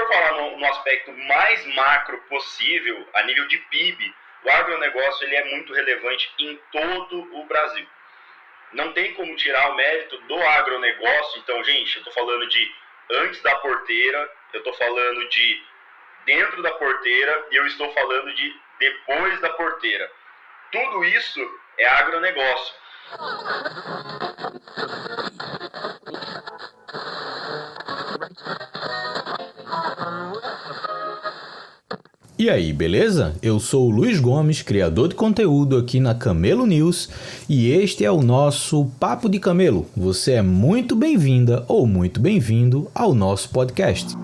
falar no aspecto mais macro possível, a nível de PIB, o agronegócio ele é muito relevante em todo o Brasil. Não tem como tirar o mérito do agronegócio. Então, gente, eu estou falando de antes da porteira, eu estou falando de dentro da porteira e eu estou falando de depois da porteira. Tudo isso é agronegócio. E aí, beleza? Eu sou o Luiz Gomes, criador de conteúdo aqui na Camelo News, e este é o nosso Papo de Camelo. Você é muito bem-vinda ou muito bem-vindo ao nosso podcast.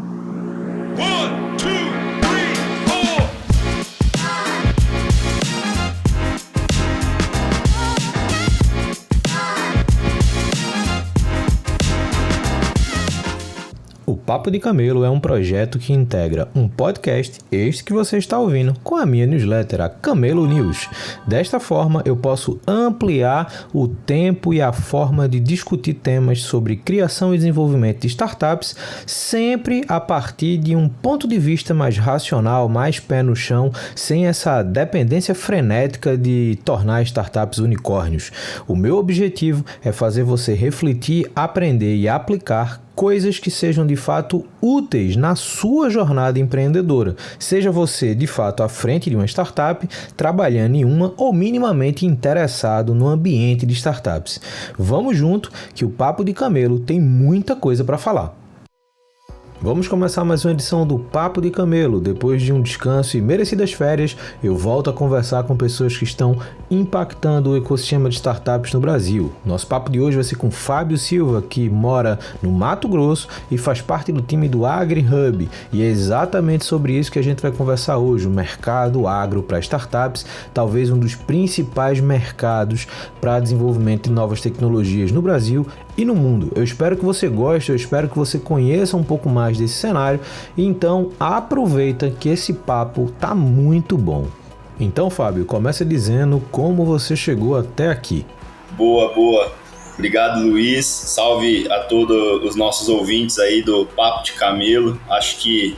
O Papo de Camelo é um projeto que integra um podcast, este que você está ouvindo, com a minha newsletter, a Camelo News. Desta forma, eu posso ampliar o tempo e a forma de discutir temas sobre criação e desenvolvimento de startups, sempre a partir de um ponto de vista mais racional, mais pé no chão, sem essa dependência frenética de tornar startups unicórnios. O meu objetivo é fazer você refletir, aprender e aplicar coisas que sejam de fato úteis na sua jornada empreendedora, seja você de fato à frente de uma startup, trabalhando em uma ou minimamente interessado no ambiente de startups. Vamos junto que o Papo de Camelo tem muita coisa para falar. Vamos começar mais uma edição do Papo de Camelo. Depois de um descanso e merecidas férias, eu volto a conversar com pessoas que estão impactando o ecossistema de startups no Brasil. Nosso papo de hoje vai ser com Fábio Silva, que mora no Mato Grosso e faz parte do time do AgriHub. E é exatamente sobre isso que a gente vai conversar hoje, o mercado agro para startups, talvez um dos principais mercados para desenvolvimento de novas tecnologias no Brasil e no mundo. Eu espero que você goste, eu espero que você conheça um pouco mais desse cenário, então aproveita que esse papo tá muito bom. Então, Fábio, começa dizendo como você chegou até aqui. Boa. Obrigado, Luiz. Salve a todos os nossos ouvintes aí do Papo de Camelo. Acho que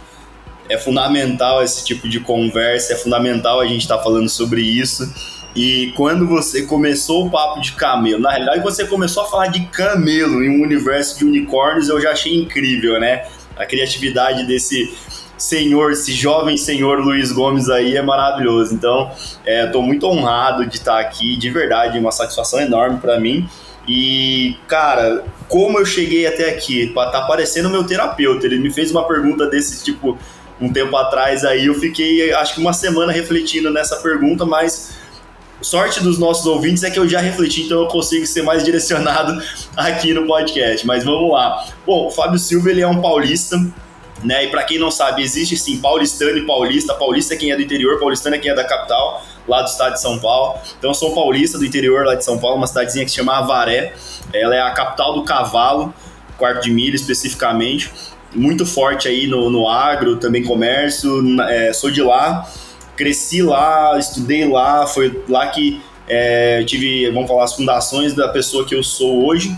é fundamental esse tipo de conversa, é fundamental a gente estar falando sobre isso. E quando você começou o Papo de Camelo, na realidade você começou a falar de camelo em um universo de unicórnios, eu já achei incrível, né? A criatividade desse senhor, esse jovem senhor Luiz Gomes aí é maravilhoso. Então, estou muito honrado de estar aqui, de verdade, uma satisfação enorme para mim. E, cara, como eu cheguei até aqui? Tá parecendo o meu terapeuta, ele me fez uma pergunta desse tipo um tempo atrás aí, eu fiquei acho que uma semana refletindo nessa pergunta, mas sorte dos nossos ouvintes é que eu já refleti, então eu consigo ser mais direcionado aqui no podcast, mas vamos lá. Bom, o Fábio Silva, ele é um paulista, né, e para quem não sabe, existe sim paulistano e paulista. Paulista é quem é do interior, paulistano é quem é da capital, lá do estado de São Paulo. Então eu sou paulista do interior lá de São Paulo, uma cidadezinha que se chama Avaré. Ela é a capital do cavalo, Quarto de Milha especificamente, muito forte aí no agro, também comércio, sou de lá. Cresci lá, estudei lá, foi lá que tive, vamos falar, as fundações da pessoa que eu sou hoje.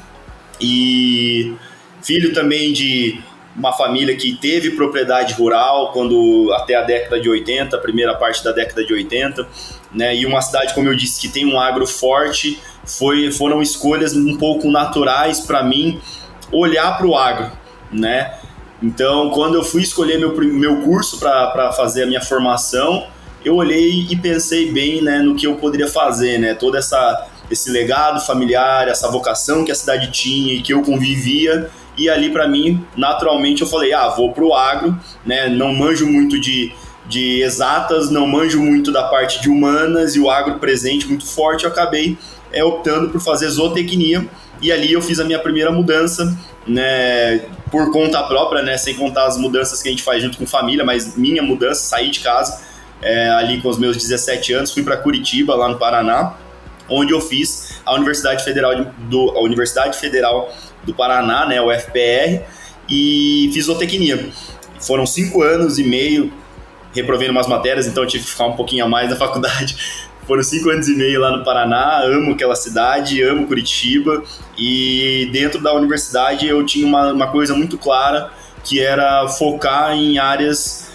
E filho também de uma família que teve propriedade rural até a década de 80, a primeira parte da década de 80, né? E uma cidade, como eu disse, que tem um agro forte, foram escolhas um pouco naturais para mim olhar para o agro, né? Então, quando eu fui escolher meu curso para fazer a minha formação, eu olhei e pensei bem, né, no que eu poderia fazer, né, todo esse legado familiar, essa vocação que a cidade tinha e que eu convivia, e ali para mim, naturalmente eu falei, vou pro agro, né, não manjo muito de exatas, não manjo muito da parte de humanas, e o agro presente muito forte, eu acabei optando por fazer zootecnia, e ali eu fiz a minha primeira mudança, né, por conta própria, né, sem contar as mudanças que a gente faz junto com família, mas minha mudança, saí de casa, ali com os meus 17 anos, fui para Curitiba, lá no Paraná, onde eu fiz a Universidade Federal do Paraná, né, o UFPR, e fiz zootecnia. Foram 5 anos e meio, reprovei umas matérias, então eu tive que ficar um pouquinho a mais na faculdade. Foram 5 anos e meio lá no Paraná, amo aquela cidade, amo Curitiba, e dentro da universidade eu tinha uma coisa muito clara, que era focar em áreas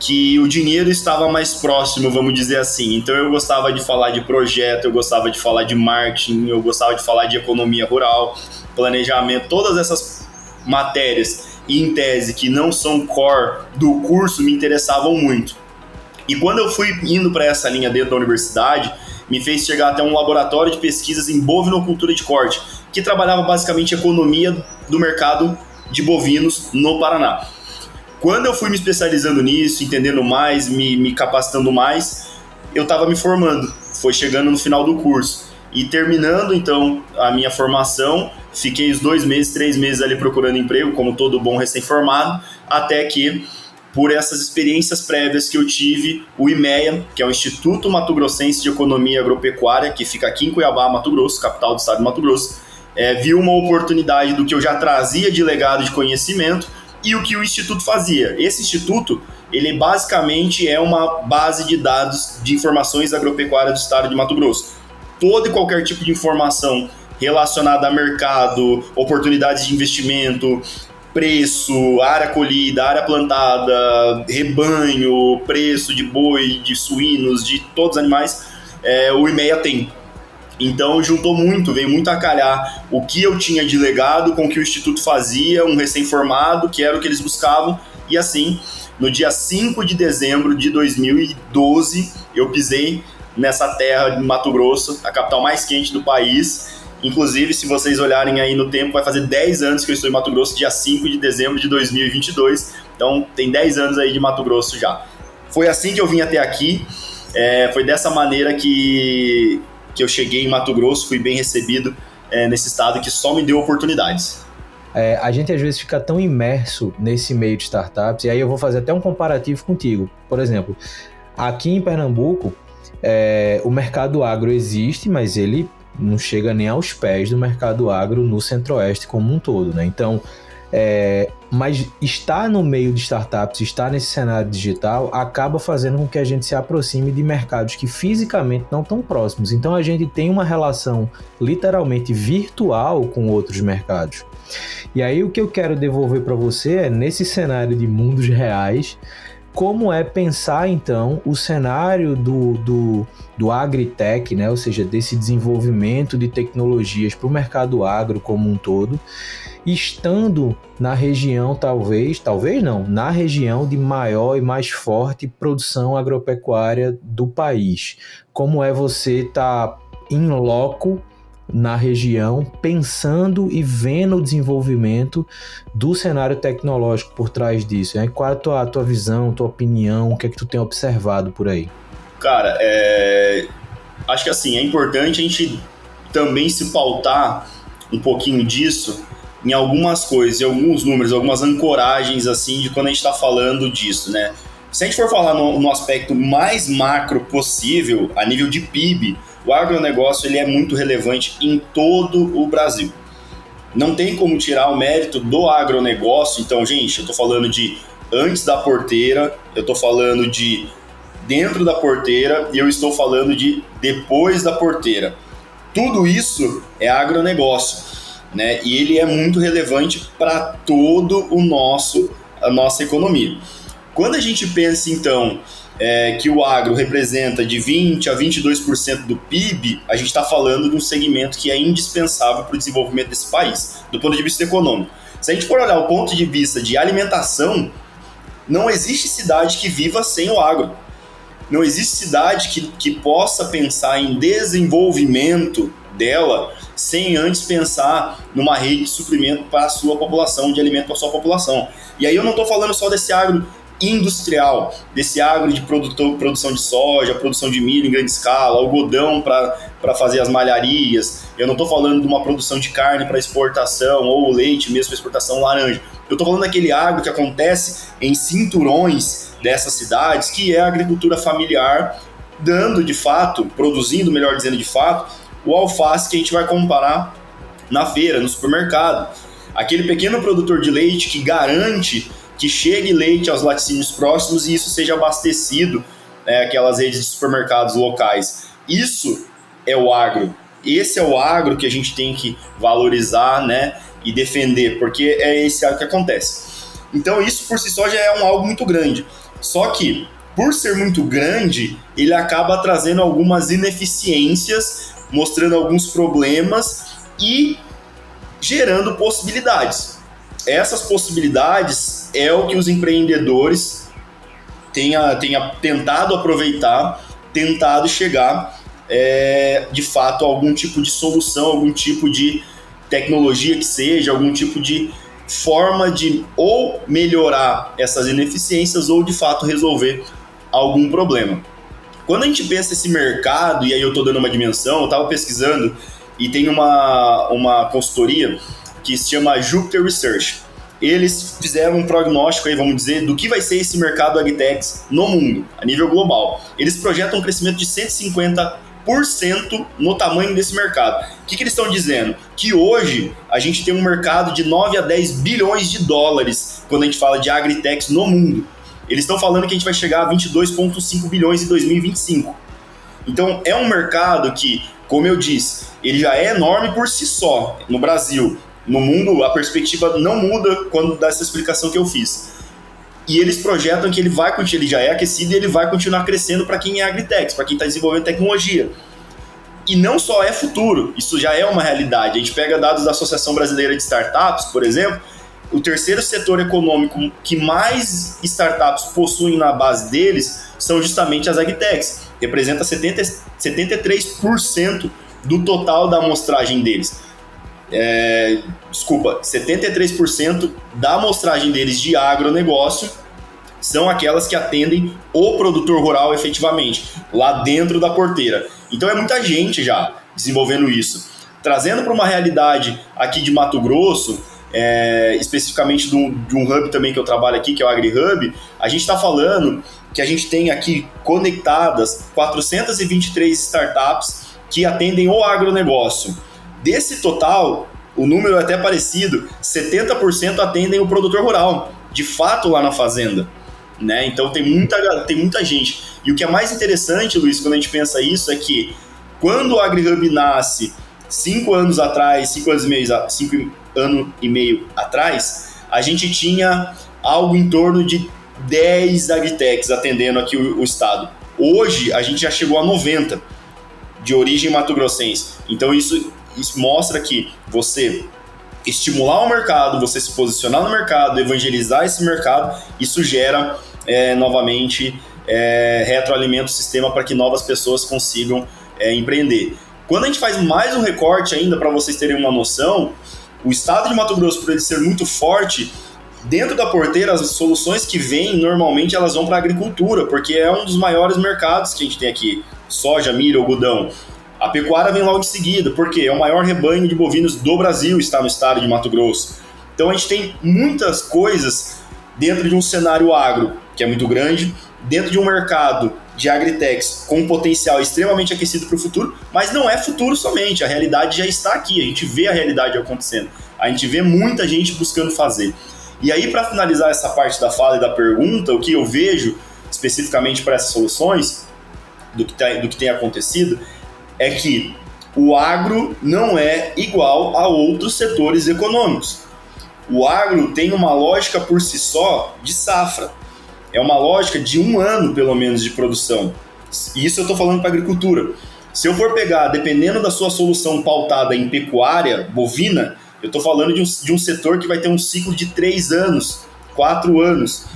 que o dinheiro estava mais próximo, vamos dizer assim. Então eu gostava de falar de projeto, eu gostava de falar de marketing, eu gostava de falar de economia rural, planejamento, todas essas matérias em tese que não são core do curso me interessavam muito. E quando eu fui indo para essa linha dentro da universidade, me fez chegar até um laboratório de pesquisas em bovinocultura de corte, que trabalhava basicamente economia do mercado de bovinos no Paraná. Quando eu fui me especializando nisso, entendendo mais, me capacitando mais, eu estava me formando. Foi chegando no final do curso. E terminando, então, a minha formação, fiquei os 2 meses, 3 meses ali procurando emprego, como todo bom recém-formado, até que, por essas experiências prévias que eu tive, o IMEA, que é o Instituto Mato Grossense de Economia Agropecuária, que fica aqui em Cuiabá, Mato Grosso, capital do estado de Mato Grosso, viu uma oportunidade do que eu já trazia de legado de conhecimento e o que o Instituto fazia. Esse Instituto, ele basicamente é uma base de dados de informações agropecuárias do estado de Mato Grosso. Todo e qualquer tipo de informação relacionada a mercado, oportunidades de investimento, preço, área colhida, área plantada, rebanho, preço de boi, de suínos, de todos os animais, o IMEA tem. Então juntou muito, veio muito a calhar o que eu tinha de legado com o que o Instituto fazia, um recém-formado, que era o que eles buscavam, e assim, no dia 5 de dezembro de 2012, eu pisei nessa terra de Mato Grosso, a capital mais quente do país. Inclusive, se vocês olharem aí no tempo, vai fazer 10 anos que eu estou em Mato Grosso, dia 5 de dezembro de 2022, então tem 10 anos aí de Mato Grosso já. Foi assim que eu vim até aqui, foi dessa maneira que eu cheguei em Mato Grosso, fui bem recebido nesse estado que só me deu oportunidades. A gente às vezes fica tão imerso nesse meio de startups, e aí eu vou fazer até um comparativo contigo. Por exemplo, aqui em Pernambuco, o mercado agro existe, mas ele não chega nem aos pés do mercado agro no Centro-Oeste como um todo, né? Então, mas estar no meio de startups, estar nesse cenário digital, acaba fazendo com que a gente se aproxime de mercados que fisicamente não estão próximos. Então a gente tem uma relação literalmente virtual com outros mercados. E aí o que eu quero devolver para você é, nesse cenário de mundos reais, como é pensar então o cenário do agritech, né? Ou seja, desse desenvolvimento de tecnologias para o mercado agro como um todo, estando na região, talvez não, na região de maior e mais forte produção agropecuária do país. Como é você estar in loco na região, pensando e vendo o desenvolvimento do cenário tecnológico por trás disso, né? Qual é a tua visão, tua opinião, o que é que tu tem observado por aí? Cara, acho que assim, é importante a gente também se pautar um pouquinho disso em algumas coisas, em alguns números, algumas ancoragens assim de quando a gente está falando disso, né? Se a gente for falar no aspecto mais macro possível, a nível de PIB, o agronegócio ele é muito relevante em todo o Brasil. Não tem como tirar o mérito do agronegócio. Então, gente, eu estou falando de antes da porteira, eu estou falando de dentro da porteira e eu estou falando de depois da porteira. Tudo isso é agronegócio, né? E ele é muito relevante para todo a nossa economia. Quando a gente pensa, então, que o agro representa de 20% a 22% do PIB, a gente está falando de um segmento que é indispensável para o desenvolvimento desse país, do ponto de vista econômico. Se a gente for olhar o ponto de vista de alimentação, não existe cidade que viva sem o agro. Não existe cidade que possa pensar em desenvolvimento dela sem antes pensar numa rede de suprimento para a sua população, de alimento para a sua população. E aí eu não estou falando só desse agro industrial, desse agro de produção de soja, produção de milho em grande escala, algodão para fazer as malharias. Eu não estou falando de uma produção de carne para exportação ou leite mesmo para exportação, laranja. Eu estou falando daquele agro que acontece em cinturões dessas cidades, que é a agricultura familiar, dando de fato, produzindo, melhor dizendo de fato, o alface que a gente vai comparar na feira, no supermercado. Aquele pequeno produtor de leite que garante que chegue leite aos laticínios próximos e isso seja abastecido, aquelas redes de supermercados locais. Isso é o agro. Esse é o agro que a gente tem que valorizar, né, e defender, porque é esse agro que acontece. Então isso por si só já é algo muito grande. Só que, por ser muito grande, ele acaba trazendo algumas ineficiências, mostrando alguns problemas e gerando possibilidades. Essas possibilidades é o que os empreendedores têm tentado aproveitar, tentado chegar, de fato, a algum tipo de solução, algum tipo de tecnologia que seja, algum tipo de forma de ou melhorar essas ineficiências ou, de fato, resolver algum problema. Quando a gente pensa esse mercado, e aí eu estou dando uma dimensão, eu estava pesquisando e tem uma consultoria que se chama Jupiter Research. Eles fizeram um prognóstico aí, vamos dizer, do que vai ser esse mercado agritech no mundo, a nível global. Eles projetam um crescimento de 150% no tamanho desse mercado. O que eles estão dizendo? Que hoje a gente tem um mercado de 9 a 10 bilhões de dólares quando a gente fala de agritech no mundo. Eles estão falando que a gente vai chegar a 22,5 bilhões em 2025. Então é um mercado que, como eu disse, ele já é enorme por si só no Brasil. No mundo, a perspectiva não muda quando dá essa explicação que eu fiz. E eles projetam que ele já é aquecido e ele vai continuar crescendo para quem é agritech, para quem está desenvolvendo tecnologia. E não só é futuro, isso já é uma realidade. A gente pega dados da Associação Brasileira de Startups, por exemplo, o terceiro setor econômico que mais startups possuem na base deles são justamente as agritechs. Representa 73% do total da amostragem deles. 73% da amostragem deles de agronegócio são aquelas que atendem o produtor rural efetivamente, lá dentro da porteira. Então é muita gente já desenvolvendo isso. Trazendo para uma realidade aqui de Mato Grosso, especificamente de um hub também que eu trabalho aqui, que é o AgriHub, a gente está falando que a gente tem aqui conectadas 423 startups que atendem o agronegócio. Desse total, o número é até parecido, 70% atendem o produtor rural, de fato lá na fazenda, né? Então tem muita gente. E o que é mais interessante, Luiz, quando a gente pensa isso, é que quando o AgriHub nasce 5 anos atrás, 5 anos e meio atrás, a gente tinha algo em torno de 10 agritechs atendendo aqui o estado. Hoje a gente já chegou a 90 de origem mato-grossense. Então isso mostra que você estimular o mercado, você se posicionar no mercado, evangelizar esse mercado, isso gera novamente retroalimenta o sistema para que novas pessoas consigam empreender. Quando a gente faz mais um recorte ainda, para vocês terem uma noção, o estado de Mato Grosso, por ele ser muito forte, dentro da porteira, as soluções que vêm, normalmente elas vão para a agricultura, porque é um dos maiores mercados que a gente tem aqui, soja, milho, algodão. A pecuária vem logo em seguida, porque é o maior rebanho de bovinos do Brasil, está no estado de Mato Grosso. Então a gente tem muitas coisas dentro de um cenário agro, que é muito grande, dentro de um mercado de agritechs com um potencial extremamente aquecido para o futuro, mas não é futuro somente, a realidade já está aqui, a gente vê a realidade acontecendo, a gente vê muita gente buscando fazer. E aí, para finalizar essa parte da fala e da pergunta, o que eu vejo especificamente para essas soluções, do que tem acontecido, é que o agro não é igual a outros setores econômicos. O agro tem uma lógica por si só de safra. É uma lógica de 1 ano, pelo menos, de produção. Isso eu estou falando para a agricultura. Se eu for pegar, dependendo da sua solução pautada em pecuária bovina, eu estou falando de um setor que vai ter um ciclo de 3 anos, 4 anos.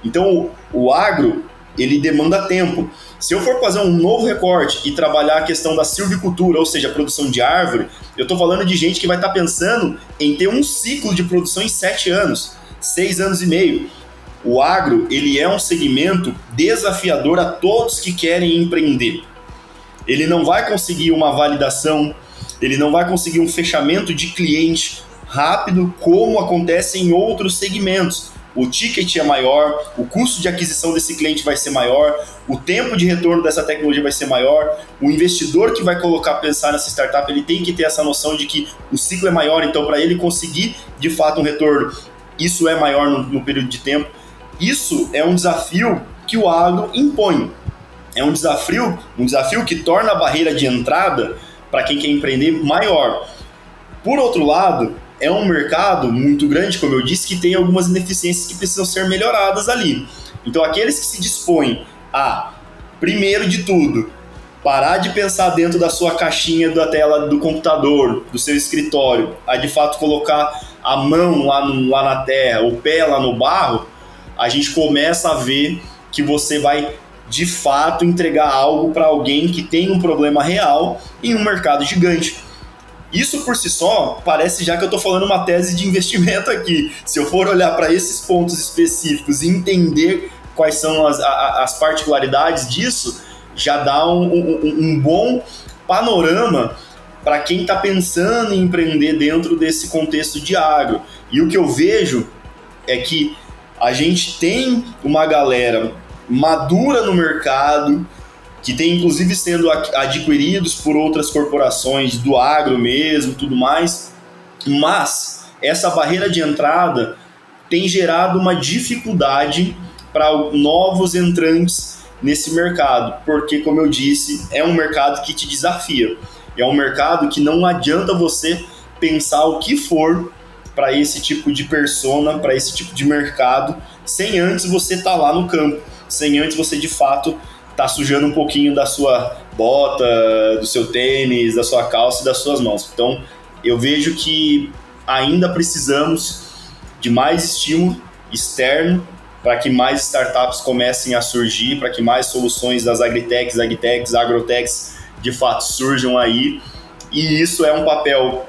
Então, o agro, ele demanda tempo. Se eu for fazer um novo recorte e trabalhar a questão da silvicultura, ou seja, a produção de árvore, eu estou falando de gente que vai estar pensando em ter um ciclo de produção em 7 anos, 6 anos e meio. O agro, ele é um segmento desafiador a todos que querem empreender. Ele não vai conseguir uma validação, ele não vai conseguir um fechamento de cliente rápido como acontece em outros segmentos. O ticket é maior, o custo de aquisição desse cliente vai ser maior, o tempo de retorno dessa tecnologia vai ser maior, o investidor que vai pensar nessa startup, ele tem que ter essa noção de que o ciclo é maior, então para ele conseguir de fato um retorno, isso é maior no período de tempo. Isso é um desafio que o agro impõe. É um desafio que torna a barreira de entrada para quem quer empreender maior. Por outro lado, é um mercado muito grande, como eu disse, que tem algumas ineficiências que precisam ser melhoradas ali. Então, aqueles que se dispõem a, primeiro de tudo, parar de pensar dentro da sua caixinha da tela do computador, do seu escritório, a de fato colocar a mão lá na terra, o pé lá no barro, a gente começa a ver que você vai de fato entregar algo para alguém que tem um problema real em um mercado gigante. Isso por si só parece já que eu estou falando uma tese de investimento aqui. Se eu for olhar para esses pontos específicos e entender quais são as particularidades disso, já dá um bom panorama para quem está pensando em empreender dentro desse contexto de agro. E o que eu vejo é que a gente tem uma galera madura no mercado, que tem inclusive sendo adquiridos por outras corporações do agro mesmo, tudo mais, mas essa barreira de entrada tem gerado uma dificuldade para novos entrantes nesse mercado, porque, como eu disse, é um mercado que te desafia, é um mercado que não adianta você pensar o que for para esse tipo de persona, para esse tipo de mercado, sem antes você estar lá no campo, sem antes você de fato tá sujando um pouquinho da sua bota, do seu tênis, da sua calça e das suas mãos. Então, eu vejo que ainda precisamos de mais estímulo externo para que mais startups comecem a surgir, para que mais soluções das agritechs, agtechs, agrotechs de fato surjam aí. E isso é um papel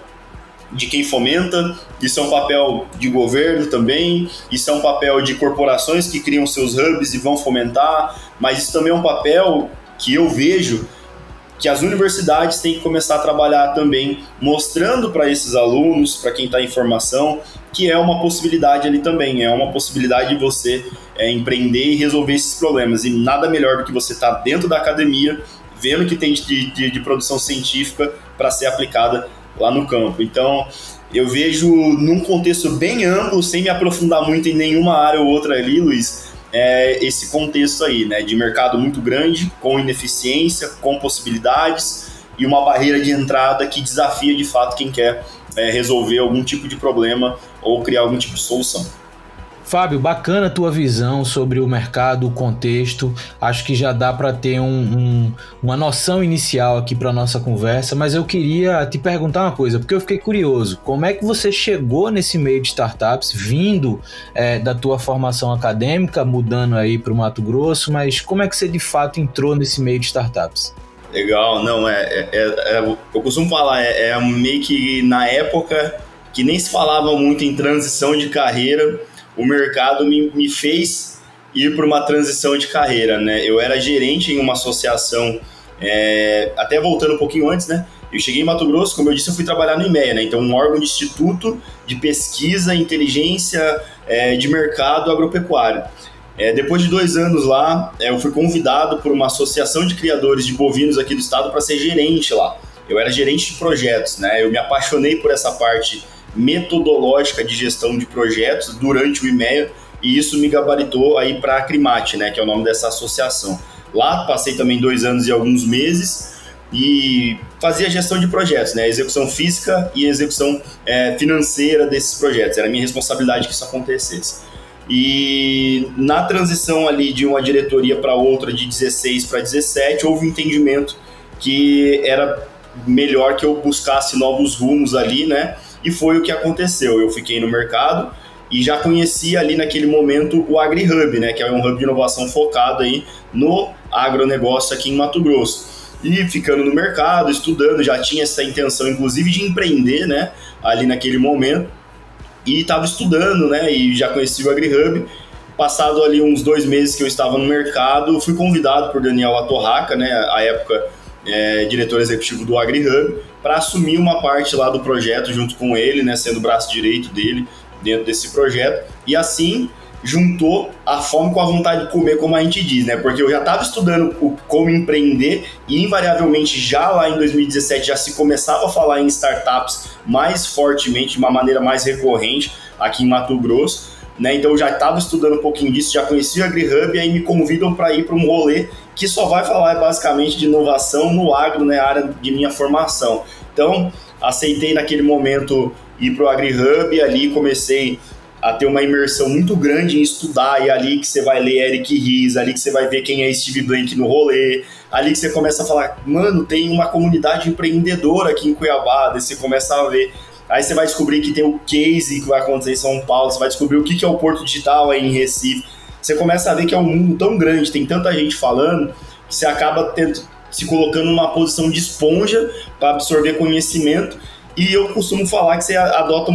de quem fomenta, isso é um papel de governo também, isso é um papel de corporações que criam seus hubs e vão fomentar, mas isso também é um papel que eu vejo que as universidades têm que começar a trabalhar também, mostrando para esses alunos, para quem está em formação, que é uma possibilidade ali também, é uma possibilidade de você empreender e resolver esses problemas, e nada melhor do que você estar dentro da academia, vendo o que tem de produção científica para ser aplicada lá no campo. Então, eu vejo num contexto bem amplo, sem me aprofundar muito em nenhuma área ou outra ali, Luiz, esse contexto aí, né, de mercado muito grande, com ineficiência, com possibilidades e uma barreira de entrada que desafia de fato quem quer resolver algum tipo de problema ou criar algum tipo de solução. Fábio, bacana a tua visão sobre o mercado, o contexto. Acho que já dá para ter uma noção inicial aqui para a nossa conversa, mas eu queria te perguntar uma coisa, porque eu fiquei curioso. Como é que você chegou nesse meio de startups, vindo da tua formação acadêmica, mudando aí para o Mato Grosso, mas como é que você de fato entrou nesse meio de startups? Legal, não, eu costumo falar, meio que na época que nem se falava muito em transição de carreira, o mercado me fez ir para uma transição de carreira, né? Eu era gerente em uma associação, até voltando um pouquinho antes, né? Eu cheguei em Mato Grosso, como eu disse, eu fui trabalhar no IMEA, né? Então, um órgão de instituto de pesquisa e inteligência de mercado agropecuário. Depois de 2 anos lá, eu fui convidado por uma associação de criadores de bovinos aqui do estado para ser gerente lá. Eu era gerente de projetos, né? Eu me apaixonei por essa parte metodológica de gestão de projetos durante o IMEA, e isso me gabaritou aí para a Acrimate, né, que é o nome dessa associação. Lá passei também 2 anos e alguns meses e fazia gestão de projetos, né, execução física e execução financeira desses projetos. Era minha responsabilidade que isso acontecesse. E na transição ali de uma diretoria para outra, de 16 para 17, houve um entendimento que era melhor que eu buscasse novos rumos ali, né? E foi o que aconteceu. Eu fiquei no mercado e já conhecia ali naquele momento o AgriHub, né, que é um hub de inovação focado aí no agronegócio aqui em Mato Grosso. E ficando no mercado, estudando, já tinha essa intenção inclusive de empreender, né, ali naquele momento. E estava estudando, né, e já conheci o AgriHub. Passado ali uns 2 meses que eu estava no mercado, fui convidado por Daniel Latorraca, né, à época diretor executivo do AgriHub, para assumir uma parte lá do projeto junto com ele, né, sendo o braço direito dele dentro desse projeto. E assim juntou a fome com a vontade de comer, como a gente diz, né? Porque eu já estava estudando como empreender e invariavelmente já lá em 2017 já se começava a falar em startups mais fortemente, de uma maneira mais recorrente aqui em Mato Grosso, né? Então eu já estava estudando um pouquinho disso, já conhecia o AgriHub e aí me convidam para ir para um rolê que só vai falar basicamente de inovação no agro, né? A área de minha formação. Então aceitei naquele momento ir para o AgriHub, e ali comecei a ter uma imersão muito grande em estudar, e ali que você vai ler Eric Ries, ali que você vai ver quem é Steve Blank no rolê, ali que você começa a falar, mano, tem uma comunidade empreendedora aqui em Cuiabá, daí você começa a ver, aí você vai descobrir que tem o case que vai acontecer em São Paulo, você vai descobrir o que é o Porto Digital aí em Recife, você começa a ver que é um mundo tão grande, tem tanta gente falando, que você acaba se colocando numa posição de esponja para absorver conhecimento, e eu costumo falar que você adota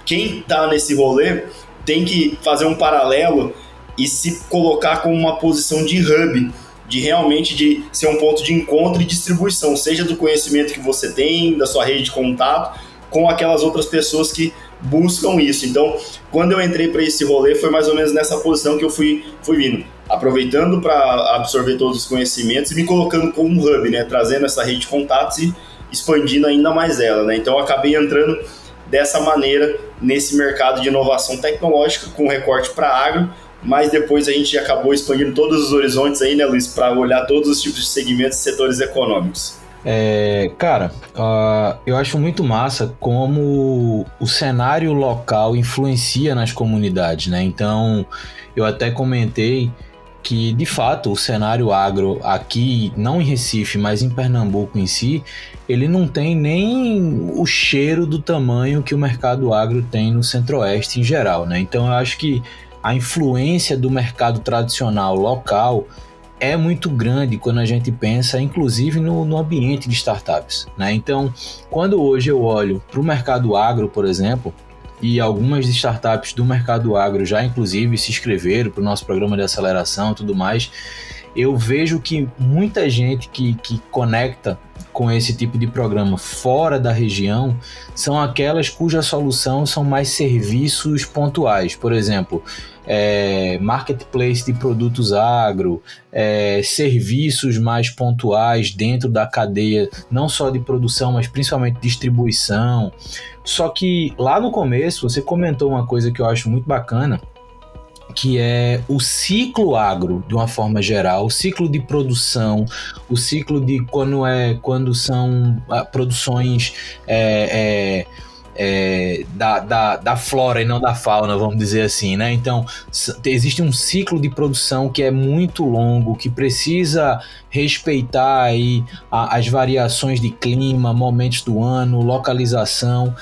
quem está nesse rolê tem que fazer um paralelo e se colocar como uma posição de hub, de realmente de ser um ponto de encontro e distribuição, seja do conhecimento que você tem, da sua rede de contato, com aquelas outras pessoas que buscam isso. Então, quando eu entrei para esse rolê, foi mais ou menos nessa posição que eu fui vindo, aproveitando para absorver todos os conhecimentos e me colocando como um hub, né? Trazendo essa rede de contatos e expandindo ainda mais ela, né? Então, eu acabei entrando dessa maneira nesse mercado de inovação tecnológica com recorte para agro, mas depois a gente acabou expandindo todos os horizontes aí, né, Luiz, para olhar todos os tipos de segmentos e setores econômicos. Cara, eu acho muito massa como o cenário local influencia nas comunidades, né? Então, eu até comentei que, de fato, o cenário agro aqui, não em Recife, mas em Pernambuco em si, ele não tem nem o cheiro do tamanho que o mercado agro tem no Centro-Oeste em geral, né? Então, eu acho que a influência do mercado tradicional local é muito grande quando a gente pensa, inclusive, no ambiente de startups, né? Então, quando hoje eu olho para o mercado agro, por exemplo, e algumas startups do mercado agro já, inclusive, se inscreveram para o nosso programa de aceleração e tudo mais, eu vejo que muita gente que conecta com esse tipo de programa fora da região são aquelas cuja solução são mais serviços pontuais, por exemplo, marketplace de produtos agro, serviços mais pontuais dentro da cadeia, não só de produção, mas principalmente distribuição. Só que lá no começo você comentou uma coisa que eu acho muito bacana, que é o ciclo agro, de uma forma geral, o ciclo de produção, o ciclo de quando são produções da flora e não da fauna, vamos dizer assim, né? Então, existe um ciclo de produção que é muito longo, que precisa respeitar aí as variações de clima, momentos do ano, localização.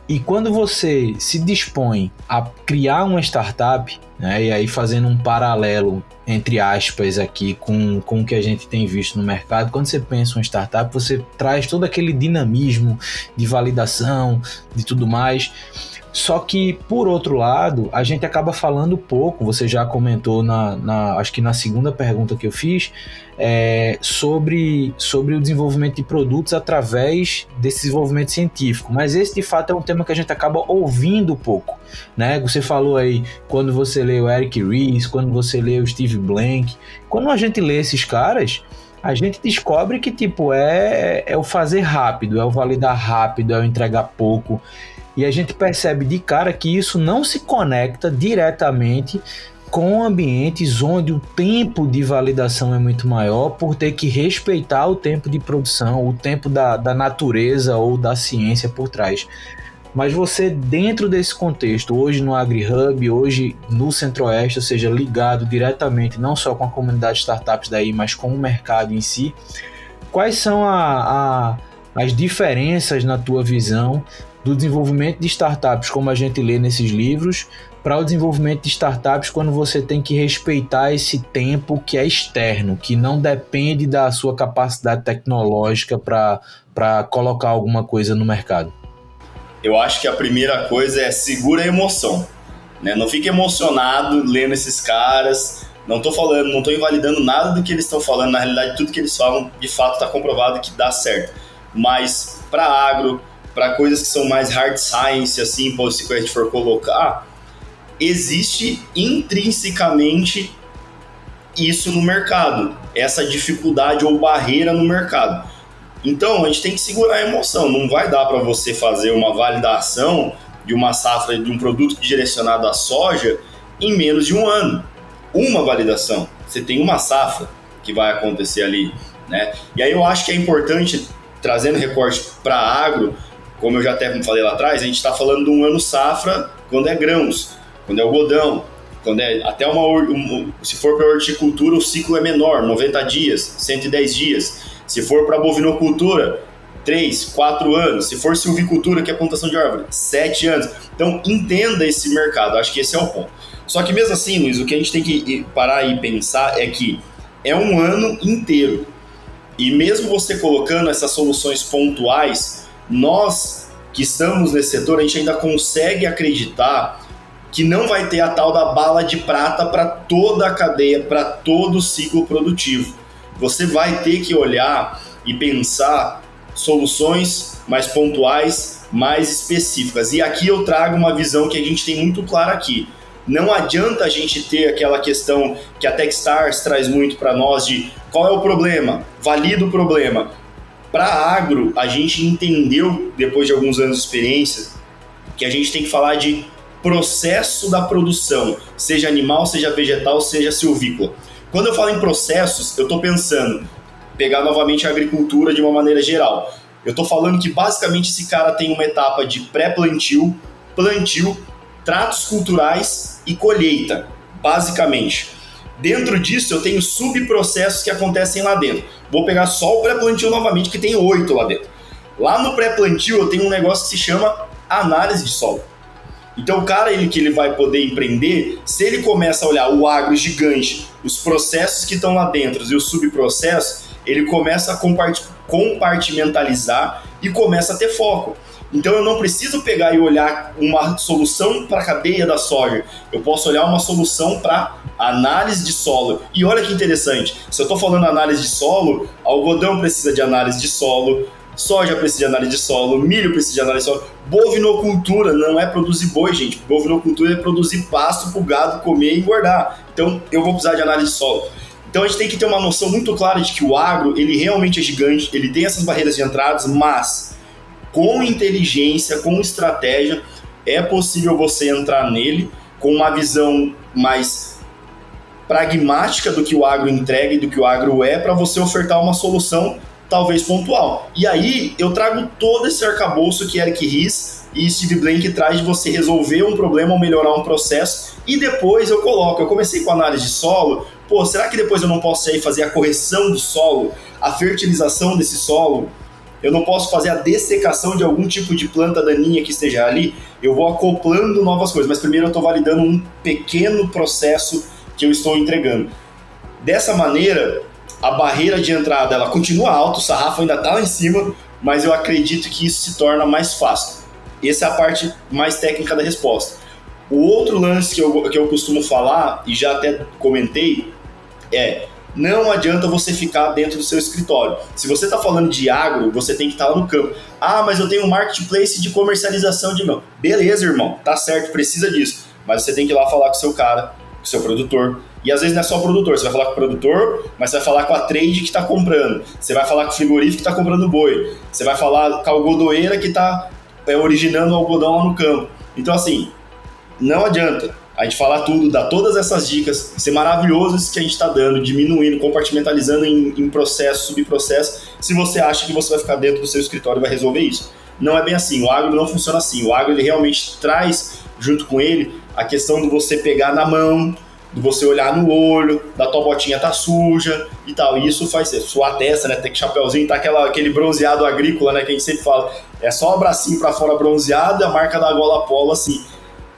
E quando você se dispõe a criar uma startup, né, e aí fazendo um paralelo, entre aspas, aqui com o que a gente tem visto no mercado, quando você pensa em uma startup, você traz todo aquele dinamismo de validação, de tudo mais. Só que, por outro lado, a gente acaba falando pouco, você já comentou acho que na segunda pergunta que eu fiz, sobre o desenvolvimento de produtos através desse desenvolvimento científico, mas esse de fato é um tema que a gente acaba ouvindo pouco, né? Você falou aí, quando você lê o Eric Ries, quando você lê o Steve Blank, quando a gente lê esses caras, a gente descobre que tipo, é o fazer rápido, é o validar rápido, é o entregar pouco. E a gente percebe de cara que isso não se conecta diretamente com ambientes onde o tempo de validação é muito maior, por ter que respeitar o tempo de produção, o tempo da natureza ou da ciência por trás. Mas você, dentro desse contexto, hoje no AgriHub, hoje no Centro-Oeste, ou seja, ligado diretamente não só com a comunidade de startups daí, mas com o mercado em si, quais são as diferenças na tua visão do desenvolvimento de startups, como a gente lê nesses livros, para o desenvolvimento de startups quando você tem que respeitar esse tempo que é externo, que não depende da sua capacidade tecnológica para colocar alguma coisa no mercado? Eu acho que a primeira coisa é segura a emoção, né? Não fique emocionado lendo esses caras, não estou invalidando nada do que eles estão falando, na realidade tudo que eles falam de fato está comprovado que dá certo, mas para agro, para coisas que são mais hard science, assim, se a gente for colocar, existe intrinsecamente isso no mercado, essa dificuldade ou barreira no mercado. Então, a gente tem que segurar a emoção, não vai dar para você fazer uma validação de uma safra de um produto direcionado à soja em menos de um ano. Uma validação, você tem uma safra que vai acontecer ali, né? E aí eu acho que é importante, trazendo recorte para agro, como eu já até falei lá atrás, a gente está falando de um ano safra quando é grãos, quando é algodão, quando é até se for para horticultura, o ciclo é menor, 90 dias, 110 dias. Se for para bovinocultura, 3, 4 anos. Se for silvicultura, que é plantação de árvore, 7 anos. Então, entenda esse mercado, acho que esse é o ponto. Só que mesmo assim, Luiz, o que a gente tem que parar e pensar é que é um ano inteiro. E mesmo você colocando essas soluções pontuais, nós que estamos nesse setor, a gente ainda consegue acreditar que não vai ter a tal da bala de prata para toda a cadeia, para todo o ciclo produtivo. Você vai ter que olhar e pensar soluções mais pontuais, mais específicas. E aqui eu trago uma visão que a gente tem muito clara aqui. Não adianta a gente ter aquela questão que a Techstars traz muito para nós de qual é o problema, valida o problema. Para agro, a gente entendeu, depois de alguns anos de experiência, que a gente tem que falar de processo da produção, seja animal, seja vegetal, seja silvícola. Quando eu falo em processos, eu estou pensando, pegar novamente a agricultura de uma maneira geral. Eu estou falando que basicamente esse cara tem uma etapa de pré-plantio, plantio, tratos culturais e colheita, basicamente. Dentro disso eu tenho subprocessos que acontecem lá dentro. Vou pegar só o pré-plantio novamente, que tem 8 lá dentro. Lá no pré-plantio eu tenho um negócio que se chama análise de solo. Então o cara que ele vai poder empreender, se ele começa a olhar o agro gigante, os processos que estão lá dentro e os subprocessos, ele começa a compartimentalizar e começa a ter foco. Então eu não preciso pegar e olhar uma solução para a cadeia da soja, eu posso olhar uma solução para análise de solo. E olha que interessante, se eu estou falando análise de solo, algodão precisa de análise de solo, soja precisa de análise de solo, milho precisa de análise de solo. Bovinocultura não é produzir boi, gente. Bovinocultura é produzir pasto para o gado comer e engordar. Então eu vou precisar de análise de solo. Então a gente tem que ter uma noção muito clara de que o agro, ele realmente é gigante, ele tem essas barreiras de entradas, mas com inteligência, com estratégia, é possível você entrar nele com uma visão mais pragmática do que o agro entrega e do que o agro é, para você ofertar uma solução talvez pontual. E aí eu trago todo esse arcabouço que Eric Ries e Steve Blank traz de você resolver um problema ou melhorar um processo, e depois eu comecei com análise de solo, será que depois eu não posso aí fazer a correção do solo, a fertilização desse solo? Eu não posso fazer a dessecação de algum tipo de planta daninha que esteja ali? Eu vou acoplando novas coisas, mas primeiro eu estou validando um pequeno processo que eu estou entregando. Dessa maneira, a barreira de entrada ela continua alta, o sarrafo ainda está lá em cima, mas eu acredito que isso se torna mais fácil. Essa é a parte mais técnica da resposta. O outro lance que eu costumo falar, e já até comentei, não adianta você ficar dentro do seu escritório. Se você está falando de agro, você tem que estar lá no campo. Mas eu tenho um marketplace de comercialização de mel. Beleza, irmão, tá certo, precisa disso. Mas você tem que ir lá falar com o seu cara, com o seu produtor. E às vezes não é só o produtor, você vai falar com o produtor, mas você vai falar com a trade que está comprando. Você vai falar com o frigorífico que está comprando boi. Você vai falar com a algodoeira que está originando o algodão lá no campo. Então assim, não adianta a gente falar tudo, dar todas essas dicas, ser maravilhoso isso que a gente está dando, diminuindo, compartimentalizando em processo, subprocesso, se você acha que você vai ficar dentro do seu escritório e vai resolver isso. Não é bem assim, o agro não funciona assim. O agro ele realmente traz junto com ele a questão de você pegar na mão, de você olhar no olho, da tua botinha tá suja e tal. E isso faz suar a testa, né? Tem que chapéuzinho, tá aquele bronzeado agrícola, né? Que a gente sempre fala, é só o bracinho para fora bronzeado e a marca da gola polo assim.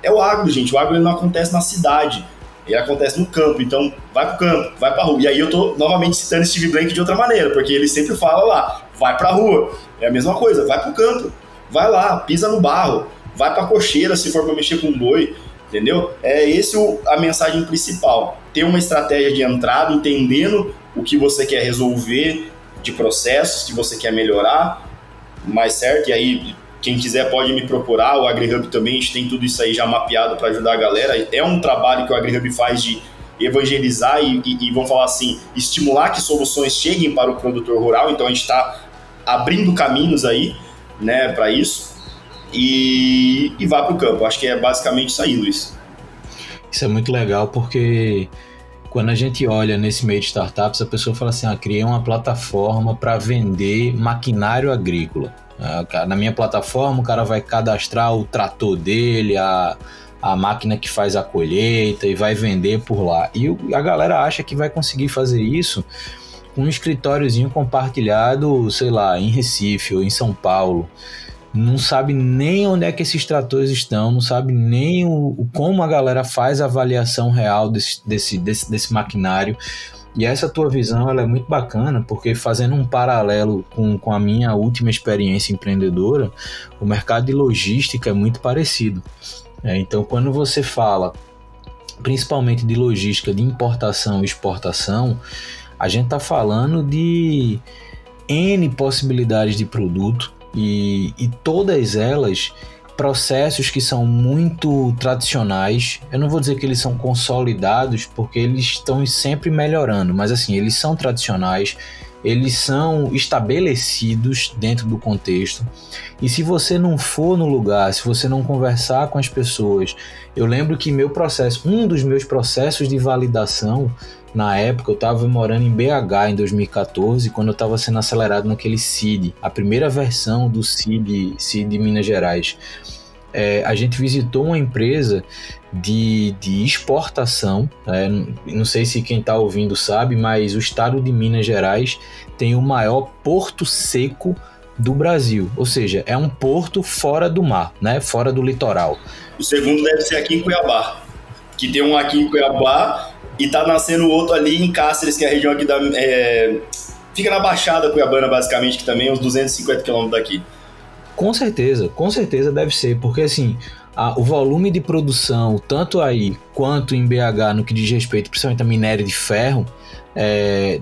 É o agro, gente. O agro ele não acontece na cidade, ele acontece no campo. Então, vai pro campo, vai pra rua. E aí eu tô novamente citando Steve Blank de outra maneira, porque ele sempre fala lá, vai pra rua. É a mesma coisa, vai pro campo, vai lá, pisa no barro, vai pra cocheira se for pra mexer com boi, entendeu? É esse a mensagem principal. Ter uma estratégia de entrada, entendendo o que você quer resolver, de processos que você quer melhorar, mais certo? E aí, quem quiser pode me procurar, o AgriHub também, a gente tem tudo isso aí já mapeado para ajudar a galera. É um trabalho que o AgriHub faz de evangelizar e vamos falar assim, estimular que soluções cheguem para o produtor rural. Então a gente está abrindo caminhos aí, né, para isso, e vá para o campo. Acho que é basicamente isso aí, Luiz. Isso é muito legal porque quando a gente olha nesse meio de startups, a pessoa fala assim, criei uma plataforma para vender maquinário agrícola. Na minha plataforma, o cara vai cadastrar o trator dele, a máquina que faz a colheita e vai vender por lá. E a galera acha que vai conseguir fazer isso com um escritóriozinho compartilhado, sei lá, em Recife ou em São Paulo. Não sabe nem onde é que esses tratores estão, não sabe nem como a galera faz a avaliação real desse maquinário. E essa tua visão ela é muito bacana, porque fazendo um paralelo com a minha última experiência empreendedora, o mercado de logística é muito parecido. Então, quando você fala principalmente de logística de importação e exportação, a gente está falando de N possibilidades de produto e todas elas processos que são muito tradicionais. Eu não vou dizer que eles são consolidados, porque eles estão sempre melhorando, mas assim, eles são tradicionais, eles são estabelecidos dentro do contexto. E se você não for no lugar, se você não conversar com as pessoas, eu lembro que um dos meus processos de validação, na época eu estava morando em BH em 2014, quando eu estava sendo acelerado naquele CID, a primeira versão do CID Minas Gerais. A gente visitou uma empresa de exportação, não sei se quem está ouvindo sabe, mas o estado de Minas Gerais tem o maior porto seco do Brasil, ou seja, é um porto fora do mar, né? Fora do litoral. O segundo deve ser aqui em Cuiabá, que tem um aqui em Cuiabá e tá nascendo outro ali em Cáceres, que é a região aqui fica na Baixada Cuiabana, basicamente, que também é uns 250 km daqui. Com certeza deve ser, porque assim, o volume de produção, tanto aí quanto em BH, no que diz respeito principalmente a minério de ferro,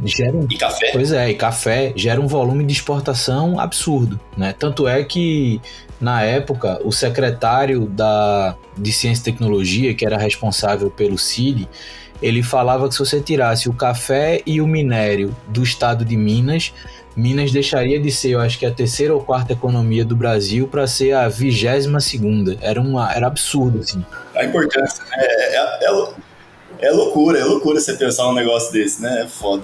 gera E café? Pois é, e café gera um volume de exportação absurdo, né? Tanto é que, na época, o secretário de Ciência e Tecnologia, que era responsável pelo CID, ele falava que se você tirasse o café e o minério do estado de Minas deixaria de ser, eu acho que a terceira ou quarta economia do Brasil para ser a 22ª. Era absurdo, assim. A importância, é loucura você pensar um negócio desse, né? É foda.